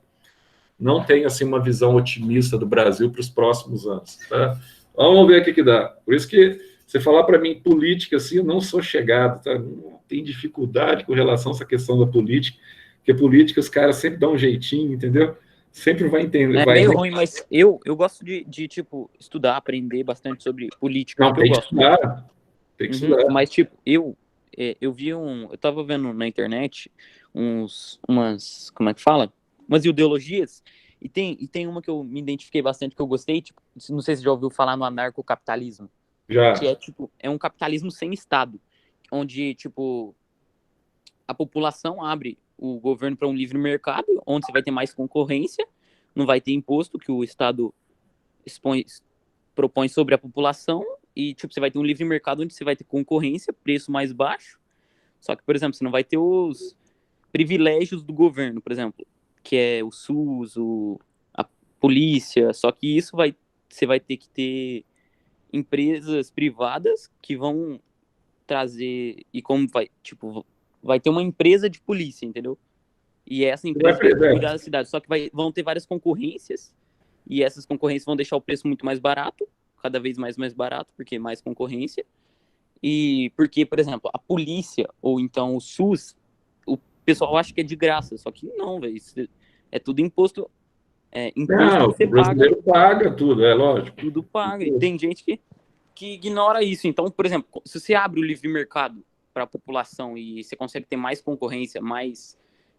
não tem, assim, uma visão otimista do Brasil para os próximos anos, tá? Vamos ver o que dá. Por isso que Você falar para mim política, assim, eu não sou chegado, tá? Tem dificuldade com relação a essa questão da política, porque política os caras sempre dão um jeitinho, entendeu? Sempre vai entender. É vai... meio ruim, mas eu gosto de, tipo, estudar, aprender bastante sobre política. Não, Porque tem eu que gosto. estudar. Tem que estudar. Mas, tipo, eu vi eu tava vendo na internet umas, como é que fala? Umas ideologias, e tem uma que eu me identifiquei bastante, que eu gostei, tipo, não sei se você já ouviu falar no anarcocapitalismo, Já. que é, tipo, é um capitalismo sem Estado, onde, tipo, a população abre o governo para um livre mercado, onde você vai ter mais concorrência, não vai ter imposto que o Estado propõe sobre a população, e, tipo, você vai ter um livre mercado onde você vai ter concorrência, preço mais baixo, só que, por exemplo, você não vai ter os privilégios do governo, por exemplo, que é o SUS, a polícia, só que você vai ter que ter empresas privadas que vão trazer, e como vai, tipo, vai ter uma empresa de polícia, entendeu? E essa empresa vai cuidar da cidade, só que vão ter várias concorrências, e essas concorrências vão deixar o preço muito mais barato, cada vez mais barato, porque mais concorrência, e porque, por exemplo, a polícia, ou então o SUS, o pessoal acha que é de graça, só que não, velho, é tudo imposto, Não, que você o brasileiro paga tudo, é lógico. Tudo paga, e tem gente que ignora isso. Então, por exemplo, se você abre o livre mercado para a população e você consegue ter mais concorrência,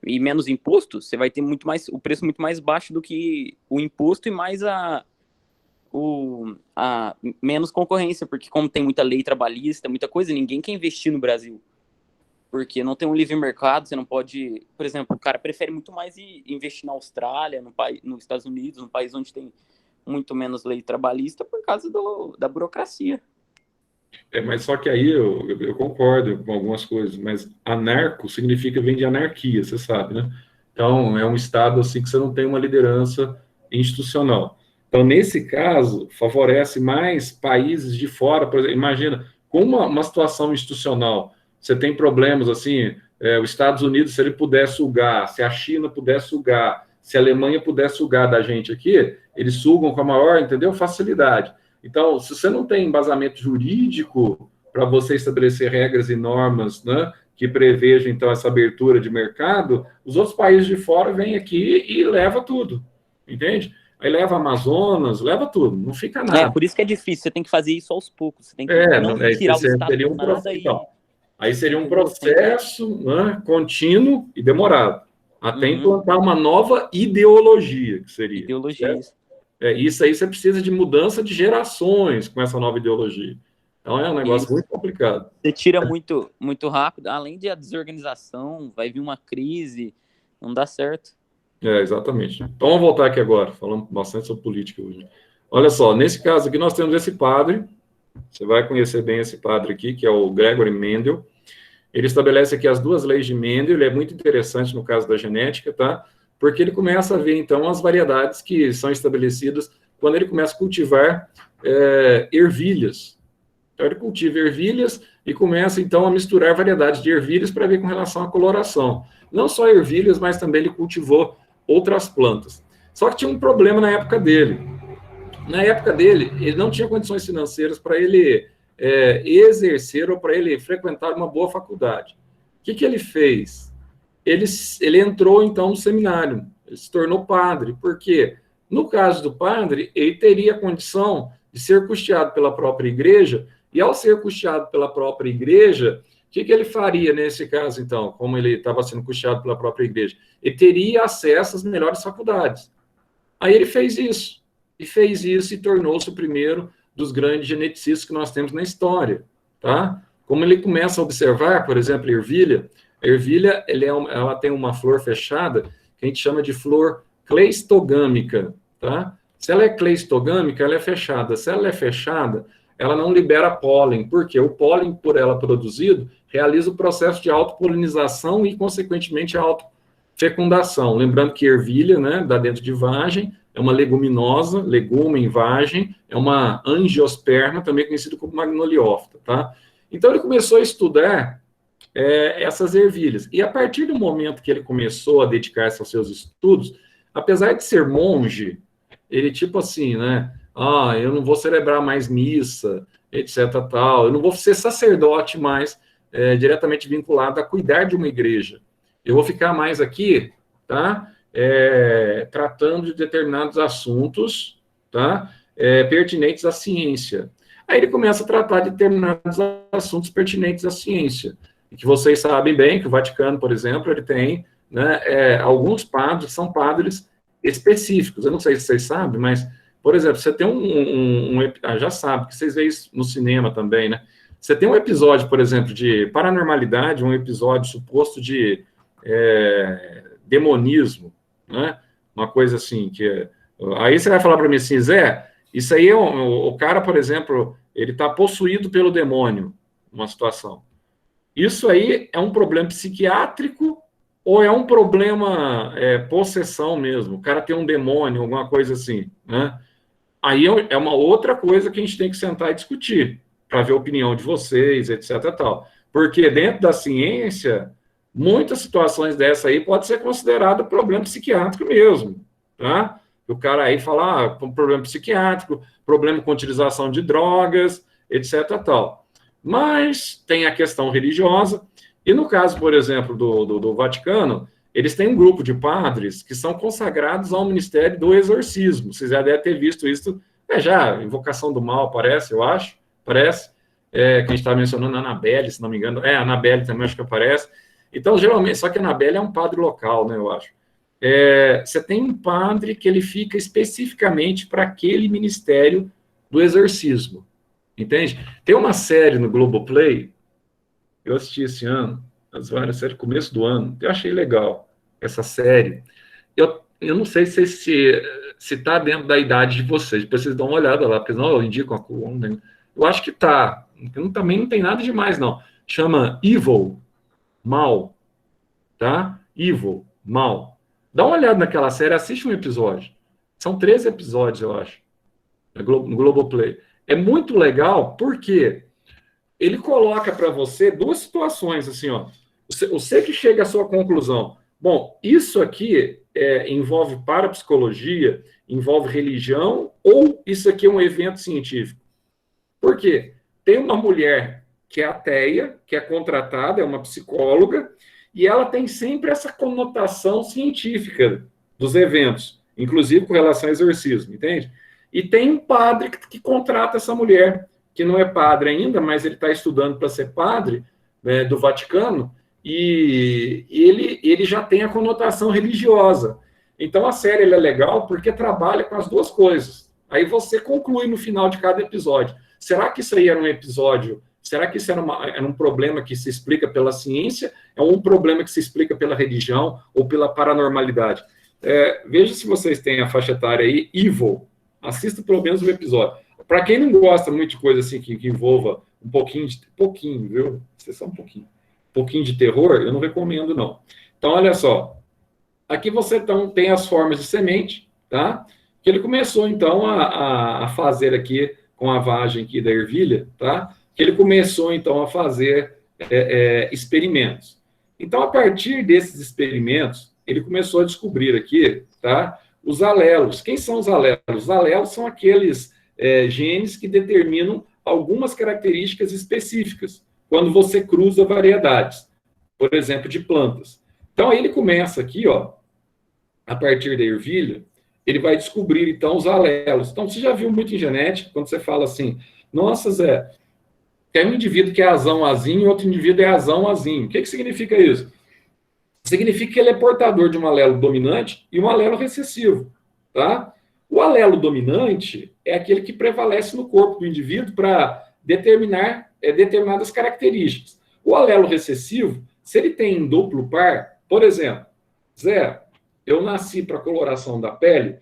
e menos imposto, você vai ter o preço muito mais baixo do que o imposto e mais a menos concorrência, porque como tem muita lei trabalhista, muita coisa, ninguém quer investir no Brasil. Porque não tem um livre mercado, você não pode... Por exemplo, o cara prefere muito mais investir na Austrália, nos Estados Unidos, num país onde tem muito menos lei trabalhista por causa da burocracia. Mas só que aí eu concordo com algumas coisas, mas anarco vem de anarquia, você sabe, né? Então, é um Estado assim que você não tem uma liderança institucional. Então, nesse caso, favorece mais países de fora. Por exemplo, imagina, com uma situação institucional, você tem problemas assim, os Estados Unidos, se ele puder sugar, se a China puder sugar, se a Alemanha puder sugar da gente aqui, eles sugam com a maior, entendeu? Facilidade. Então, se você não tem embasamento jurídico para você estabelecer regras e normas, né, que prevejam, então, essa abertura de mercado, os outros países de fora vêm aqui e levam tudo, entende? Aí leva Amazonas, leva tudo, não fica nada. Por isso que é difícil, você tem que fazer isso aos poucos, você tem que não tirar o Estado do nada então, aí seria um processo, né, contínuo e demorado, até implantar uma nova ideologia, que seria. Ideologia. Isso aí você precisa de mudança de gerações com essa nova ideologia. Então é um negócio muito complicado. Você tira muito, muito rápido, além de a desorganização, vai vir uma crise, não dá certo. Exatamente. Então vamos voltar aqui agora, falando bastante sobre política hoje. Olha só, nesse caso aqui nós temos esse padre, você vai conhecer bem esse padre aqui, que é o Gregory Mendel. Ele estabelece aqui as duas leis de Mendel, ele é muito interessante no caso da genética, tá? Porque ele começa a ver, então, as variedades que são estabelecidas quando ele começa a cultivar ervilhas. Então, ele cultiva ervilhas e começa, então, a misturar variedades de ervilhas para ver com relação à coloração. Não só ervilhas, mas também ele cultivou outras plantas. Só que tinha um problema na época dele. Na época dele, ele não tinha condições financeiras para ele exercer ou para ele frequentar uma boa faculdade. O que ele fez? Ele entrou, então, no seminário, ele se tornou padre, porque, no caso do padre, ele teria a condição de ser custeado pela própria igreja, e ao ser custeado pela própria igreja, o que ele faria nesse caso, então, como ele estava sendo custeado pela própria igreja? Ele teria acesso às melhores faculdades. Aí ele fez isso, e tornou-se o primeiro dos grandes geneticistas que nós temos na história, tá? Como ele começa a observar, por exemplo, a ervilha, ela tem uma flor fechada, que a gente chama de flor cleistogâmica, tá? Se ela é cleistogâmica, ela é fechada. Se ela é fechada, ela não libera pólen, porque o pólen, por ela produzido, realiza o processo de autopolinização e, consequentemente, a autofecundação. Lembrando que ervilha, né, dá dentro de vagem, é uma leguminosa, legume em vagem, é uma angiosperma, também conhecida como magnoliófita, tá? Então, ele começou a estudar essas ervilhas. E a partir do momento que ele começou a dedicar-se aos seus estudos, apesar de ser monge, ele, tipo assim, né, eu não vou celebrar mais missa, etc. tal, eu não vou ser sacerdote mais diretamente vinculado a cuidar de uma igreja. Eu vou ficar mais aqui, tá? Tratando de determinados assuntos, tá? Pertinentes à ciência. Aí ele começa a tratar de determinados assuntos pertinentes à ciência. E que vocês sabem bem que o Vaticano, por exemplo, ele tem, né, alguns padres, são padres específicos. Eu não sei se vocês sabem, mas, por exemplo, você tem já sabe, que vocês veem isso no cinema também, né? Você tem um episódio, por exemplo, de paranormalidade, um episódio suposto de demonismo, né? Uma coisa assim, aí você vai falar para mim assim, Zé, isso aí o cara, por exemplo, ele está possuído pelo demônio, uma situação. Isso aí é um problema psiquiátrico ou é um problema possessão mesmo? O cara tem um demônio, alguma coisa assim, né? Aí é uma outra coisa que a gente tem que sentar e discutir, para ver a opinião de vocês, etc. tal. Porque dentro da ciência, muitas situações dessa aí pode ser considerado problema psiquiátrico mesmo, tá? O cara aí fala, problema psiquiátrico, problema com utilização de drogas, etc. tal. Mas tem a questão religiosa, e no caso, por exemplo, do Vaticano, eles têm um grupo de padres que são consagrados ao ministério do exorcismo. Vocês já devem ter visto isso, já, Invocação do Mal, parece, eu acho, parece, que a gente está mencionando a Annabelle, se não me engano, a Annabelle também acho que aparece. Então, geralmente, só que a Annabelle é um padre local, né, eu acho. Você tem um padre que ele fica especificamente para aquele ministério do exorcismo, entende? Tem uma série no Globoplay, eu assisti esse ano, as várias séries, começo do ano, eu achei legal essa série. Eu não sei se está dentro da idade de vocês, depois vocês dão uma olhada lá, porque não, eu indico a coluna. Eu acho que está. Também não tem nada demais, não. Chama Evil, Mal, tá? Evil, Mal. Dá uma olhada naquela série, assiste um episódio. São 13 episódios, eu acho, no Globoplay. É muito legal, porque ele coloca para você duas situações, assim, ó. Você que chega à sua conclusão. Bom, isso aqui envolve parapsicologia, envolve religião, ou isso aqui é um evento científico? Por quê? Tem uma mulher que é ateia, que é contratada, é uma psicóloga, e ela tem sempre essa conotação científica dos eventos, inclusive com relação ao exorcismo, entende? E tem um padre que contrata essa mulher, que não é padre ainda, mas ele está estudando para ser padre, do Vaticano, e ele já tem a conotação religiosa. Então, a série é legal porque trabalha com as duas coisas. Aí você conclui no final de cada episódio. Será que isso aí era um episódio? Será que isso era um problema que se explica pela ciência? É um problema que se explica pela religião ou pela paranormalidade? Veja se vocês têm a faixa etária aí, Evil. Assista pelo menos um episódio. Para quem não gosta muito de coisa assim que envolva um pouquinho, viu? Vocês são um pouquinho de terror, eu não recomendo, não. Então, olha só. Aqui você tem as formas de semente, tá? Que ele começou, então, a fazer aqui com a vagem aqui da ervilha, tá? Que ele começou, então, a fazer experimentos. Então, a partir desses experimentos, ele começou a descobrir aqui, tá? Os alelos. Quem são os alelos? Os alelos são aqueles genes que determinam algumas características específicas, quando você cruza variedades, por exemplo, de plantas. Então, aí ele começa aqui, ó, a partir da ervilha, ele vai descobrir, então, os alelos. Então, você já viu muito em genética, quando você fala assim, nossa, Zé, tem um indivíduo que é azão-azinho e outro indivíduo é azão-azinho. O que significa isso? Significa que ele é portador de um alelo dominante e um alelo recessivo, tá? O alelo dominante é aquele que prevalece no corpo do indivíduo para determinar determinadas características. O alelo recessivo, se ele tem duplo par, por exemplo, Zé, eu nasci para coloração da pele,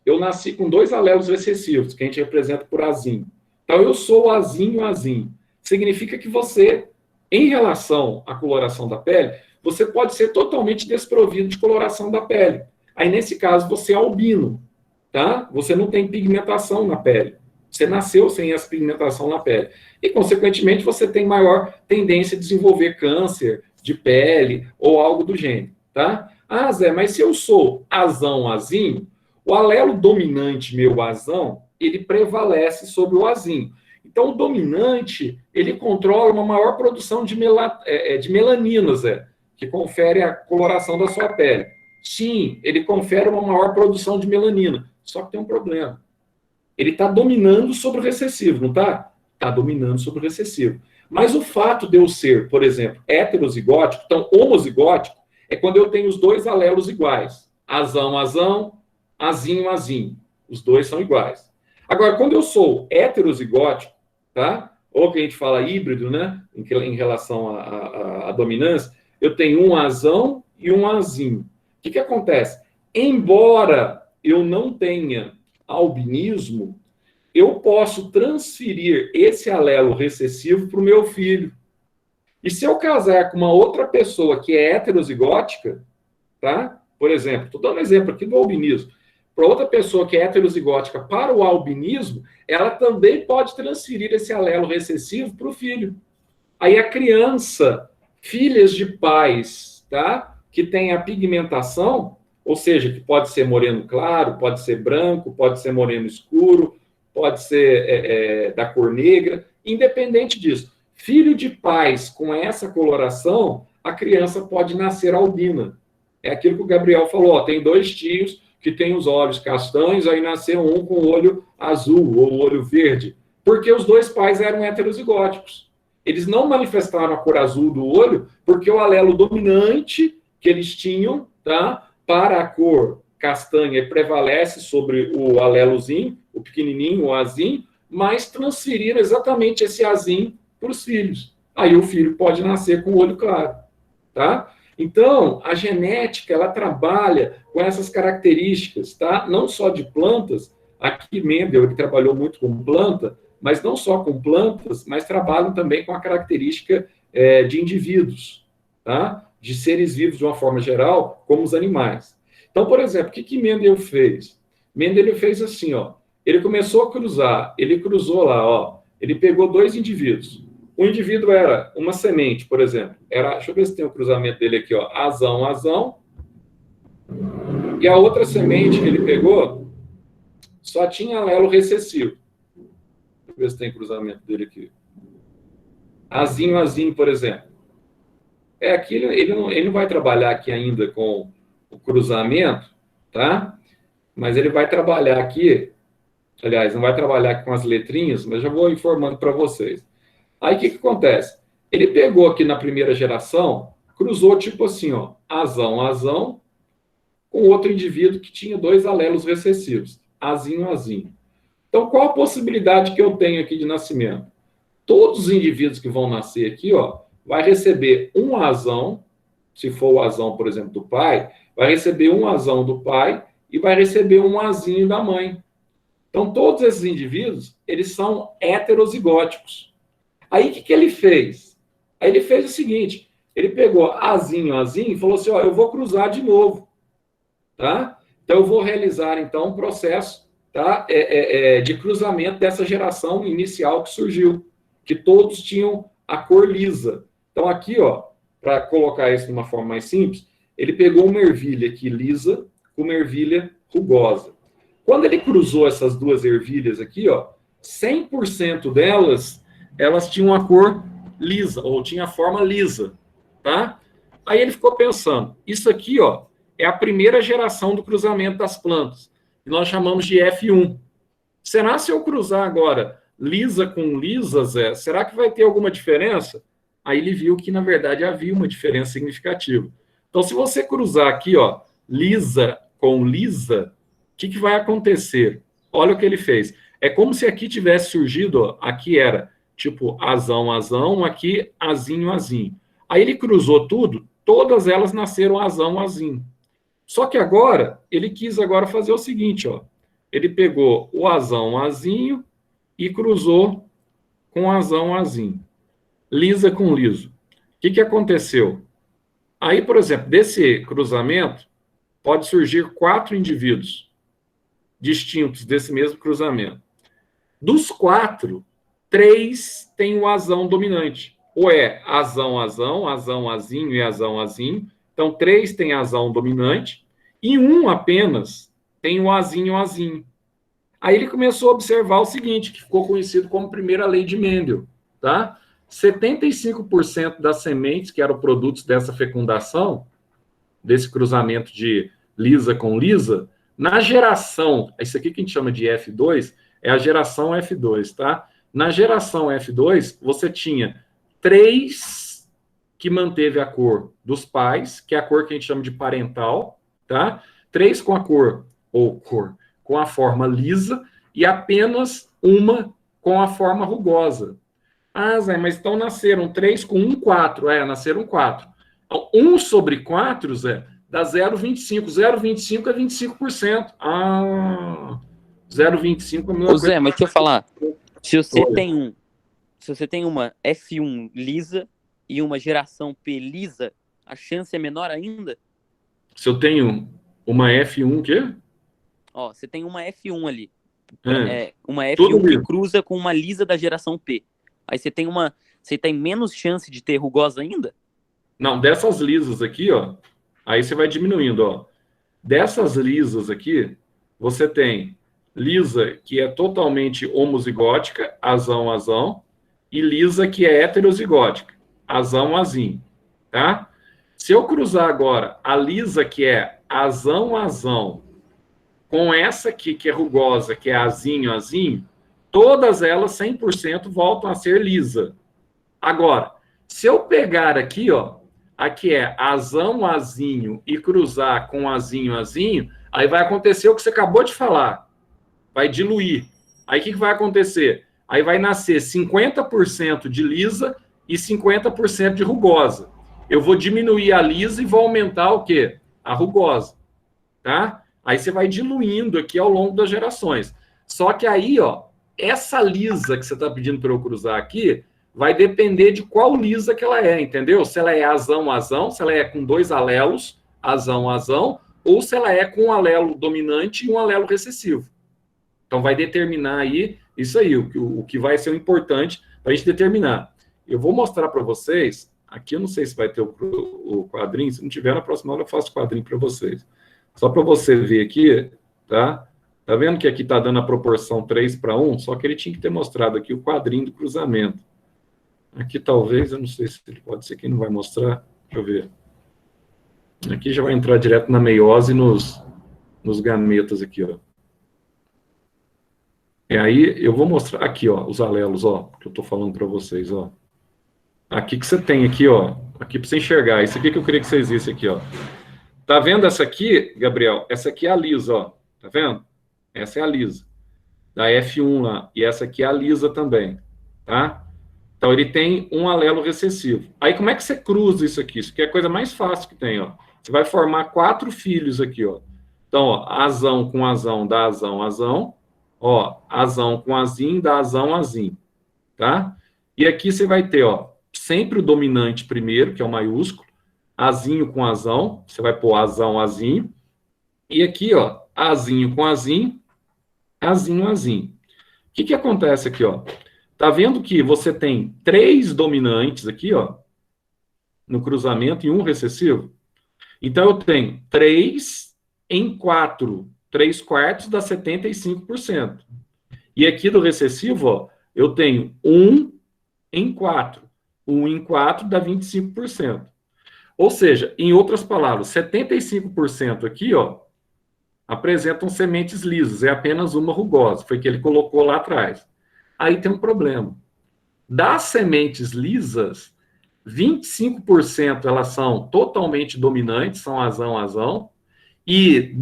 eu nasci com 2 alelos recessivos, que a gente representa por azinho. Então, eu sou azinho-azinho. Significa que você, em relação à coloração da pele, você pode ser totalmente desprovido de coloração da pele. Aí, nesse caso, você é albino, tá? Você não tem pigmentação na pele. Você nasceu sem essa pigmentação na pele. E, consequentemente, você tem maior tendência a desenvolver câncer de pele ou algo do gênero, tá? Ah, Zé, mas se eu sou azão-azinho, o alelo dominante meu azão ele prevalece sobre o azinho. Então, o dominante, ele controla uma maior produção de melaninas, que confere a coloração da sua pele. Sim, ele confere uma maior produção de melanina, só que tem um problema. Ele está dominando sobre o recessivo, não está? Está dominando sobre o recessivo. Mas o fato de eu ser, por exemplo, heterozigótico, então homozigótico, é quando eu tenho os dois alelos iguais. Azão, azão, azinho, azinho. Os dois são iguais. Agora, quando eu sou heterozigótico, tá? Ou que a gente fala híbrido, né? Em relação à dominância, eu tenho um azão e um azinho. O que acontece? Embora eu não tenha albinismo, eu posso transferir esse alelo recessivo para o meu filho. E se eu casar com uma outra pessoa que é heterozigótica, tá? Por exemplo, estou dando um exemplo aqui do albinismo. Para outra pessoa que é heterozigótica para o albinismo, ela também pode transferir esse alelo recessivo para o filho. Aí a criança, filhas de pais, tá? Que tem a pigmentação, ou seja, que pode ser moreno claro, pode ser branco, pode ser moreno escuro, pode ser da cor negra, independente disso. Filho de pais com essa coloração, a criança pode nascer albina. É aquilo que o Gabriel falou, ó, tem 2 tios que têm os olhos castanhos, aí nasceu um com o olho azul ou o olho verde, porque os 2 pais eram heterozigóticos. Eles não manifestaram a cor azul do olho porque o alelo dominante que eles tinham, tá, para a cor castanha prevalece sobre o alelozinho, o pequenininho, o azinho, mas transferiram exatamente esse azinho para os filhos. Aí o filho pode nascer com o olho claro, tá? Então, a genética, ela trabalha com essas características, tá? Não só de plantas, aqui Mendel, ele trabalhou muito com planta, mas não só com plantas, mas trabalham também com a característica de indivíduos, tá? De seres vivos de uma forma geral, como os animais. Então, por exemplo, o que Mendel fez? Mendel fez assim, ó, ele começou a cruzar, ele cruzou lá, ó, ele pegou 2 indivíduos. O indivíduo era uma semente, por exemplo. Deixa eu ver se tem o cruzamento dele aqui, ó. Azão, azão. E a outra semente que ele pegou só tinha alelo recessivo. Deixa eu ver se tem cruzamento dele aqui. Azinho, azinho, por exemplo. Aqui ele não vai trabalhar aqui ainda com o cruzamento, tá? Mas ele vai trabalhar aqui, aliás, não vai trabalhar aqui com as letrinhas, mas já vou informando para vocês. Aí, o que acontece? Ele pegou aqui na primeira geração, cruzou tipo assim, ó, azão, azão, com outro indivíduo que tinha 2 alelos recessivos, azinho, azinho. Então, qual a possibilidade que eu tenho aqui de nascimento? Todos os indivíduos que vão nascer aqui, ó, vai receber um azão, se for o azão, por exemplo, do pai, vai receber um azão do pai e vai receber um azinho da mãe. Então, todos esses indivíduos, eles são heterozigóticos. Aí, o que ele fez? Aí ele fez o seguinte, ele pegou azinho, azinho, e falou assim, ó, eu vou cruzar de novo, tá? Então, eu vou realizar, então, um processo, tá? De cruzamento dessa geração inicial que surgiu, que todos tinham a cor lisa. Então, aqui, ó, para colocar isso de uma forma mais simples, ele pegou uma ervilha aqui lisa com uma ervilha rugosa. Quando ele cruzou essas 2 ervilhas aqui, ó, 100% delas, elas tinham a cor lisa, ou tinha a forma lisa, tá? Aí ele ficou pensando, isso aqui, ó, é a primeira geração do cruzamento das plantas, que nós chamamos de F1. Será se eu cruzar agora lisa com lisa, Zé, será que vai ter alguma diferença? Aí ele viu que, na verdade, havia uma diferença significativa. Então, se você cruzar aqui, ó, lisa com lisa, o que vai acontecer? Olha o que ele fez. É como se aqui tivesse surgido, ó, aqui era tipo azão, azão, aqui azinho, azinho. Aí ele cruzou tudo, todas elas nasceram azão, azinho. Só que agora, ele quis agora fazer o seguinte, ó. Ele pegou o azão, azinho e cruzou com azão, azinho. Lisa com liso. O que aconteceu? Aí, por exemplo, desse cruzamento, pode surgir 4 indivíduos distintos desse mesmo cruzamento. Dos 4, 3 têm o azão dominante. Ou é azão, azão, azão, azinho e azão, azinho. Então, 3 têm azão dominante. E 1 apenas tem o azinho, azinho. Aí ele começou a observar o seguinte, que ficou conhecido como primeira lei de Mendel, tá? 75% das sementes que eram produtos dessa fecundação, desse cruzamento de lisa com lisa, na geração, isso aqui que a gente chama de F2, é a geração F2, tá? Na geração F2, você tinha 3 que manteve a cor dos pais, que é a cor que a gente chama de parental, tá? 3 com a cor, ou cor, com a forma lisa, e apenas uma com a forma rugosa. Ah, Zé, mas então nasceram 3 com 1, 4. Nasceram 4. Então, 1 sobre 4, Zé, dá 0,25. 0,25 é 25%. Ah, 0,25 é a mesma coisa. Zé, mas deixa eu falar. Se você Oi. tem uma F1 lisa e uma geração P lisa, a chance é menor ainda? Se eu tenho uma F1, o quê? Ó, você tem uma F1 ali. É, Uma tudo F1 que liso. cruza com uma lisa da geração P. Aí você tem menos chance de ter rugosa ainda? Não, dessas lisas aqui, ó, aí você vai diminuindo, ó. Dessas lisas aqui, você tem lisa que é totalmente homozigótica, azão, azão, e lisa que é heterozigótica, azão, azinho, tá? Se eu cruzar agora a lisa que é azão, azão, com essa aqui que é rugosa, que é azinho, azinho, todas elas 100% voltam a ser lisa. Agora, se eu pegar aqui, ó, aqui é azão, azinho e cruzar com azinho, azinho, aí vai acontecer o que você acabou de falar. Vai diluir. Aí o que vai acontecer? Aí vai nascer 50% de lisa e 50% de rugosa. Eu vou diminuir a lisa e vou aumentar o quê? A rugosa. Tá? Aí você vai diluindo aqui ao longo das gerações. Só que aí, ó, essa lisa que você está pedindo para eu cruzar aqui, vai depender de qual lisa que ela é, entendeu? Se ela é azão, azão, se ela é com 2 alelos, azão, azão, ou se ela é com um alelo dominante e um alelo recessivo. Então, vai determinar aí, isso aí, o que vai ser o importante para a gente determinar. Eu vou mostrar para vocês, aqui eu não sei se vai ter o quadrinho, se não tiver, na próxima aula eu faço o quadrinho para vocês. Só para você ver aqui, tá? Tá vendo que aqui está dando a proporção 3:1? Só que ele tinha que ter mostrado aqui o quadrinho do cruzamento. Aqui talvez, eu não sei se ele pode ser que não vai mostrar. Deixa eu ver. Aqui já vai entrar direto na meiose nos gametas aqui, ó. E aí eu vou mostrar aqui, ó, os alelos, ó, que eu tô falando para vocês, ó. Aqui que você tem aqui, ó, aqui para você enxergar. Isso aqui que eu queria que vocês vissem aqui, ó. Tá vendo essa aqui, Gabriel? Essa aqui é a lisa, ó. Tá vendo? Essa é a lisa. Da F1 lá. E essa aqui é a lisa também, tá? Então, ele tem um alelo recessivo. Aí, como é que você cruza isso aqui? Isso aqui é a coisa mais fácil que tem, ó. Você vai formar 4 filhos aqui, ó. Então, ó, azão com azão dá azão, azão. Ó, azão com azinho dá azão, azinho. Tá? E aqui você vai ter, ó, sempre o dominante primeiro, que é o maiúsculo. Azinho com azão. Você vai pôr azão, azinho. E aqui, ó, azinho com azinho. Azinho, azinho. O que acontece aqui, ó? Tá vendo que você tem 3 dominantes aqui, ó, no cruzamento e um recessivo? Então, eu tenho 3 em 4. 3 quartos dá 75%. E aqui do recessivo, ó, eu tenho 1 em 4. 1 em 4 dá 25%. Ou seja, em outras palavras, 75% aqui, ó, apresentam sementes lisas. É apenas uma rugosa. Foi que ele colocou lá atrás. Aí tem um problema. Das sementes lisas, 25% elas são totalmente dominantes, são azão, azão, e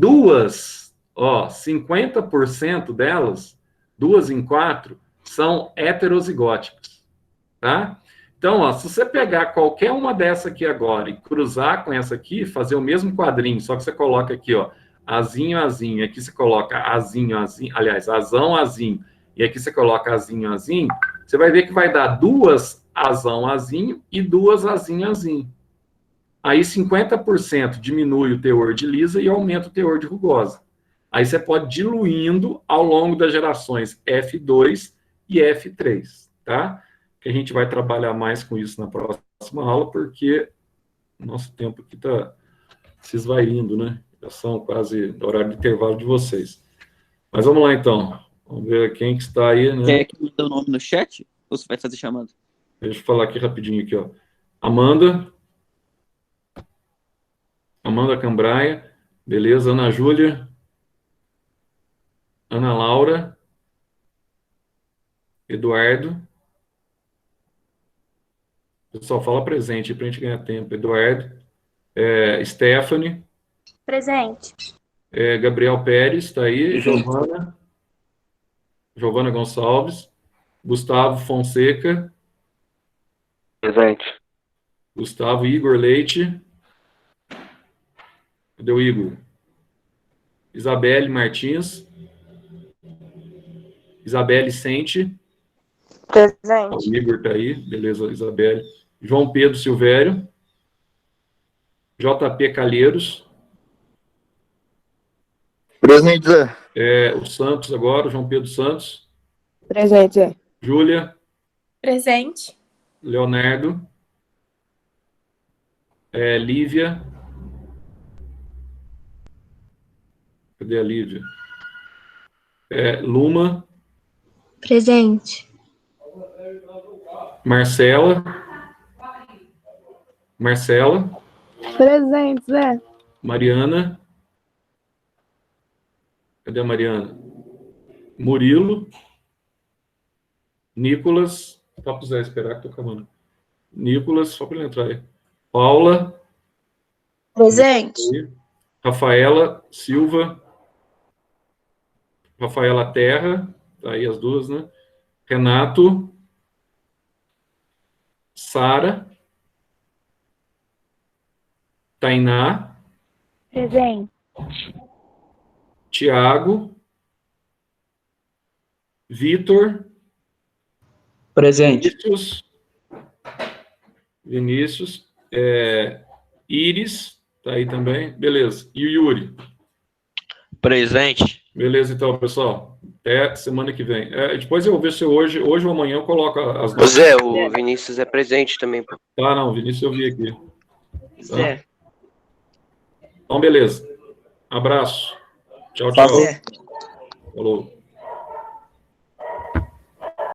50% delas, 2 em 4, são heterozigóticas, tá? Então, ó, se você pegar qualquer uma dessa aqui agora e cruzar com essa aqui, fazer o mesmo quadrinho, só que você coloca aqui, ó, azinho, azinho, aqui você coloca azinho, azinho, aliás, azão, azinho, e aqui você coloca azinho, azinho, você vai ver que vai dar 2 azão, azinho e 2 azinho, azinho. Aí 50% diminui o teor de lisa e aumenta o teor de rugosa. Aí você pode diluindo ao longo das gerações F2 e F3, tá? Que a gente vai trabalhar mais com isso na próxima aula, porque o nosso tempo aqui está se esvaindo, né? Já são quase o horário de intervalo de vocês. Mas vamos lá, então. Vamos ver quem que está aí, né? Quer que manda o nome no chat? Ou você vai fazer chamada? Deixa eu falar aqui rapidinho aqui, ó. Amanda Cambraia, beleza. Ana Júlia, Ana Laura, Eduardo. Pessoal, fala presente para a gente ganhar tempo. Eduardo, Stephanie, Presente. Gabriel Pérez, está aí. Giovana Gonçalves, Gustavo Fonseca, Presente. Gustavo Igor Leite. Cadê o Igor? Isabelle Martins. Isabelle Sente. Presente. O Igor está aí, beleza, Isabelle. João Pedro Silvério. JP Calheiros. Presente, Zé. O Santos agora, o João Pedro Santos. Presente, Zé. Júlia. Presente. Leonardo. Lívia. Cadê a Lívia? Luma. Presente. Marcela. Presente, Zé. Mariana. Cadê a Mariana? Murilo. Nicolas. Tá para o Zé esperar que tô acabando. Nicolas, só para ele entrar aí. Paula. Presente. Rafaela Silva. Rafaela Terra. Tá aí as duas, né? Renato. Sara. Tainá. Presente. Tiago. Vitor. Presente. Vinícius. Iris. Tá aí também. Beleza. E o Yuri. Presente. Beleza, então, pessoal. Até semana que vem. Depois eu vou ver se hoje ou amanhã eu coloco as Ô, Zé, o Vinícius é presente também, pô. Tá, não, Vinícius eu vi aqui. Zé. Então, beleza. Abraço. Tchau, tchau. Falou.